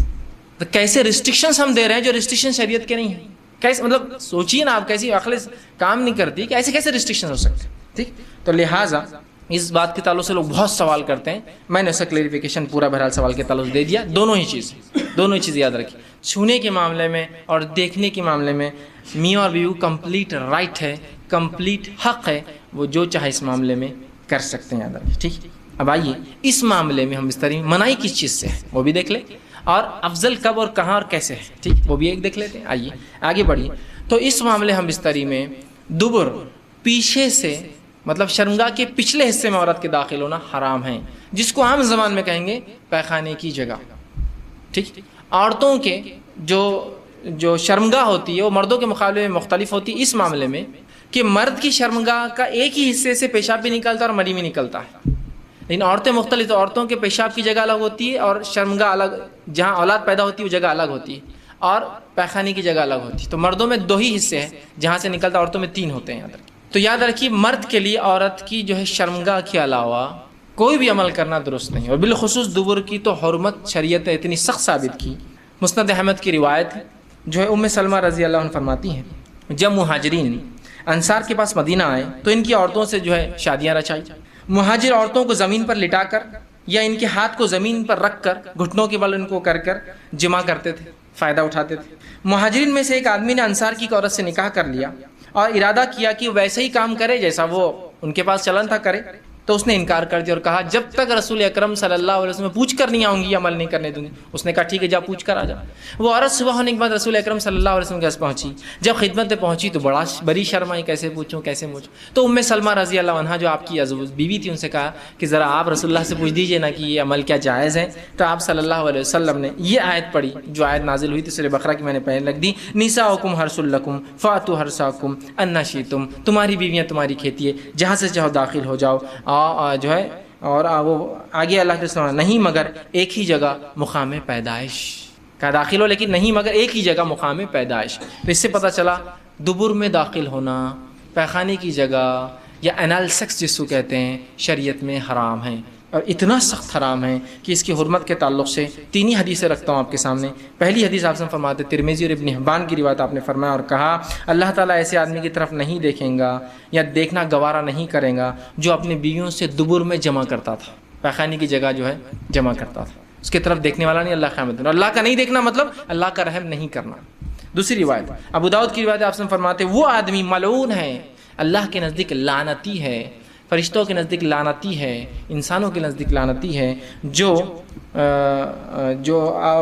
تو کیسے ریسٹرکشنز ہم دے رہے ہیں جو ریسٹرکشن شریعت کے نہیں ہیں، کیسے، مطلب سوچیے نا آپ، کیسی عقل کام نہیں کرتی کہ ایسے کیسے ریسٹرکشن ہو سکتے، ٹھیک۔ تو لہٰذا اس بات کے تعلق سے لوگ بہت سوال کرتے ہیں، میں نے اس کا کلیریفیکیشن پورا بہرحال سوال کے تعلق سے دے دیا۔ دونوں ہی چیز یاد رکھیے، چھونے کے معاملے میں اور دیکھنے کے معاملے میں میاں اور بیوی کمپلیٹ رائٹ ہے، کمپلیٹ حق ہے، وہ جو چاہے اس معاملے میں کر سکتے ہیں، یاد رکھیے، ٹھیک۔ اب آئیے اس معاملے میں ہم اس طرح منائی کس چیز سے ہے وہ بھی دیکھ لیں، اور افضل کب اور کہاں اور کیسے ہے، ٹھیک، وہ بھی ایک دیکھ لیتے ہیں۔ آئیے آگے بڑھیے۔ تو اس معاملے ہم بستری میں دبر، پیچھے سے، مطلب شرمگاہ کے پچھلے حصے میں عورت کے داخل ہونا حرام ہے، جس کو عام زبان میں کہیں گے پیخانے کی جگہ. ٹھیک. عورتوں کے جو شرمگاہ ہوتی ہے وہ مردوں کے مقابلے میں مختلف ہوتی ہے اس معاملے میں کہ مرد کی شرمگاہ کا ایک ہی حصے سے پیشاب بھی نکلتا ہے اور منی بھی نکلتا ہے، لیکن عورتیں مختلف. عورتوں کے پیشاب کی جگہ الگ ہوتی ہے اور شرمگاہ الگ، جہاں اولاد پیدا ہوتی ہے وہ جگہ الگ ہوتی ہے، اور پیخانے کی جگہ الگ ہوتی ہے. تو مردوں میں 2 ہی حصے ہیں جہاں سے نکلتا ہے، عورتوں میں 3 ہوتے ہیں. تو یاد رکھیے مرد کے لیے عورت کی جو ہے شرمگاہ کے علاوہ کوئی بھی عمل کرنا درست نہیں، اور بالخصوص دبر کی تو حرمت شریعت نے اتنی سخت ثابت کی. مسند احمد کی روایت جو ہے ام سلمہ رضی اللہ عنہ فرماتی ہیں جب مہاجرین انصار کے پاس مدینہ آئے تو ان کی عورتوں سے جو ہے شادیاں رچائی. مہاجر عورتوں کو زمین پر لٹا کر یا ان کے ہاتھ کو زمین پر رکھ کر گھٹنوں کے بل ان کو کر جمع کرتے تھے، فائدہ اٹھاتے تھے. مہاجرین میں سے ایک آدمی نے انصار کی عورت سے نکاح کر لیا اور ارادہ کیا کہ ویسے ہی کام کرے جیسا وہ ان کے پاس چلن تھا کرے. تو اس نے انکار کر دیا اور کہا جب تک رسول اکرم صلی اللہ علیہ وسلم پوچھ کر نہیں آؤں گی عمل نہیں کرنے دوں گی. اس نے کہا ٹھیک ہے جا پوچھ کر آ جا. وہ عورت صبح ہونے کے بعد رسول اکرم صلی اللہ علیہ وسلم کے پاس پہنچی. جب خدمت میں پہنچی تو بڑی شرم آئی، کیسے پوچھوں. تو ام سلمہ رضی اللہ عنہا جو آپ کی بیوی تھی ان سے کہا کہ ذرا آپ رسول اللہ سے پوچھ دیجئے نا کہ یہ عمل کیا جائز ہے. تو آپ صلی اللہ علیہ وسلم نے یہ آیت پڑھی جو آیت نازل ہوئی تھی سورہ بقرہ کی، میں نے پہلے لکھ دی، نساؤکم حرث لکم فاتوا حرثکم انا شئتم. تمہاری بیویاں تمہاری کھیتی ہے، جہاں سے چاہو داخل ہو جاؤ. جو ہے اور وہ آگے اللہ کے سلام نہیں مگر ایک ہی جگہ مقام پیدائش کا داخل ہو، لیکن نہیں مگر ایک ہی جگہ مقام پیدائش. تو اس سے پتہ چلا دبر میں داخل ہونا، پیخانے کی جگہ یا انال سیکس جس کو کہتے ہیں شریعت میں حرام ہے، اور اتنا سخت حرام ہے کہ اس کی حرمت کے تعلق سے 3 ہی حدیثیں رکھتا ہوں آپ کے سامنے. پہلی حدیث آپ سے فرماتے ترمذی اور ابن حبان کی روایت آپ نے فرمایا اور کہا اللہ تعالیٰ ایسے آدمی کی طرف نہیں دیکھیں گا یا دیکھنا گوارا نہیں کرے گا جو اپنی بیویوں سے دبر میں جمع کرتا تھا، پیخانے کی جگہ جو ہے جمع کرتا تھا. اس کی طرف دیکھنے والا نہیں اللہ قیامت میں. اللہ کا نہیں دیکھنا مطلب اللہ کا رحم نہیں کرنا. دوسری روایت ابو داؤد کی روایت آپ سے فرماتے وہ آدمی ملعون ہے، اللہ کے نزدیک لعنتی ہے، فرشتوں کے نزدیک لعنتی ہے، انسانوں کے نزدیک لعنتی ہے، جو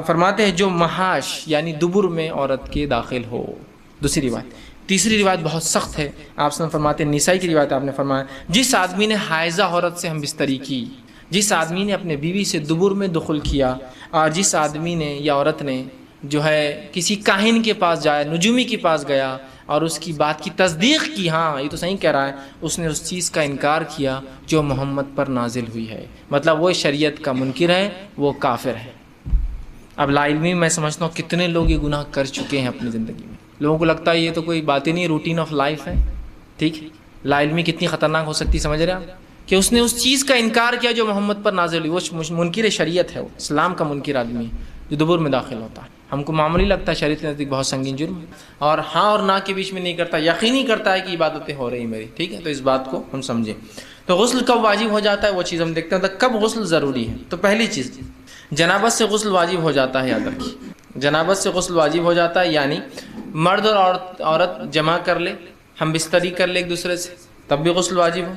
فرماتے ہیں جو محاش یعنی دبر میں عورت کے داخل ہو. دوسری روایت. تیسری روایت بہت سخت ہے، آپ سے فرماتے ہیں نسائی کی روایت آپ نے فرمایا جس آدمی نے حائضہ عورت سے ہم بستری کی، جس آدمی نے اپنے بیوی سے دبر میں دخل کیا، اور جس آدمی نے یا عورت نے جو ہے کسی کاہن کے پاس جایا، نجومی کے پاس گیا اور اس کی بات کی تصدیق کی، ہاں یہ تو صحیح کہہ رہا ہے، اس نے اس چیز کا انکار کیا جو محمد پر نازل ہوئی ہے، مطلب وہ شریعت کا منکر ہے، وہ کافر ہے. اب لا علمی میں سمجھتا ہوں کتنے لوگ یہ گناہ کر چکے ہیں اپنی زندگی میں. لوگوں کو لگتا ہے یہ تو کوئی بات ہی نہیں، روٹین آف لائف ہے. ٹھیک، لا علمی کتنی خطرناک ہو سکتی، سمجھ رہے آپ کہ اس نے اس چیز کا انکار کیا جو محمد پر نازل ہوئی. وہ منکر شریعت ہے، وہ اسلام کا منکر آدمی ہے جو دبر میں داخل ہوتا ہے. ہم کو معمولی لگتا ہے، شریعت کے نزدیک بہت سنگین جرم ہے، اور ہاں اور نہ کے بیچ میں نہیں کرتا، یقینی کرتا ہے کہ عبادتیں ہو رہی میری. ٹھیک ہے، تو اس بات کو ہم سمجھیں. تو غسل کب واجب ہو جاتا ہے وہ چیز ہم دیکھتے ہیں. تو کب غسل ضروری ہے؟ تو پہلی چیز جنابت سے غسل واجب ہو جاتا ہے. یاد رکھیے جنابت سے غسل واجب ہو جاتا ہے، یعنی مرد اور عورت جمع کر لے، ہم بستری کر لے ایک دوسرے سے، تب بھی غسل واجب ہو.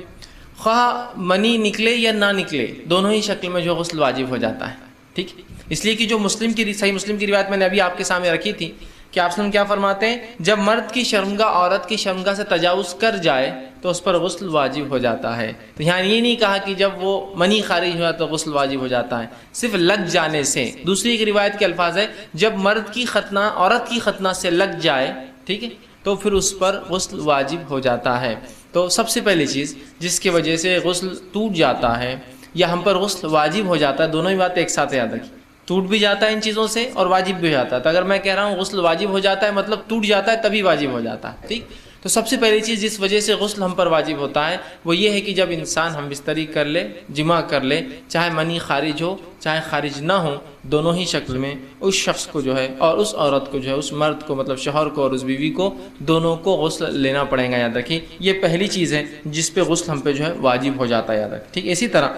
خواہ منی نکلے یا نہ نکلے، دونوں ہی شکل میں جو غسل واجب ہو جاتا ہے. ٹھیک، اس لیے کہ جو صحیح مسلم کی روایت میں نے ابھی آپ کے سامنے رکھی تھی کہ آپ کیا فرماتے ہیں، جب مرد کی شرمگاہ عورت کی شرمگاہ سے تجاوز کر جائے تو اس پر غسل واجب ہو جاتا ہے. تو یہاں یہ نہیں کہا کہ جب وہ منی خارج ہوا تو غسل واجب ہو جاتا ہے، صرف لگ جانے سے. دوسری ایک روایت کے الفاظ ہے جب مرد کی ختنہ عورت کی ختنہ سے لگ جائے، ٹھیک ہے، تو پھر اس پر غسل واجب ہو جاتا ہے. تو سب سے پہلی چیز جس کی وجہ سے غسل ٹوٹ جاتا ہے یا ہم پر غسل واجب ہو جاتا ہے، دونوں ہی باتیں ایک ساتھ یاد رکھیں. ٹوٹ بھی جاتا ہے ان چیزوں سے اور واجب بھی ہو جاتا ہے. تو اگر میں کہہ رہا ہوں غسل واجب ہو جاتا ہے مطلب ٹوٹ جاتا ہے تبھی واجب ہو جاتا ہے. ٹھیک، تو سب سے پہلی چیز جس وجہ سے غسل ہم پر واجب ہوتا ہے وہ یہ ہے کہ جب انسان ہم بستری کر لے، جمع کر لے، چاہے منی خارج ہو چاہے خارج نہ ہو، دونوں ہی شکل میں اس شخص کو جو ہے اور اس عورت کو جو ہے، اس مرد کو مطلب شوہر کو اور اس بیوی کو، دونوں کو غسل لینا پڑے گا. یاد رکھیے یہ پہلی چیز ہے جس پہ غسل ہم پہ جو ہے واجب ہو جاتا ہے. یاد رکھیں. ٹھیک، اسی طرح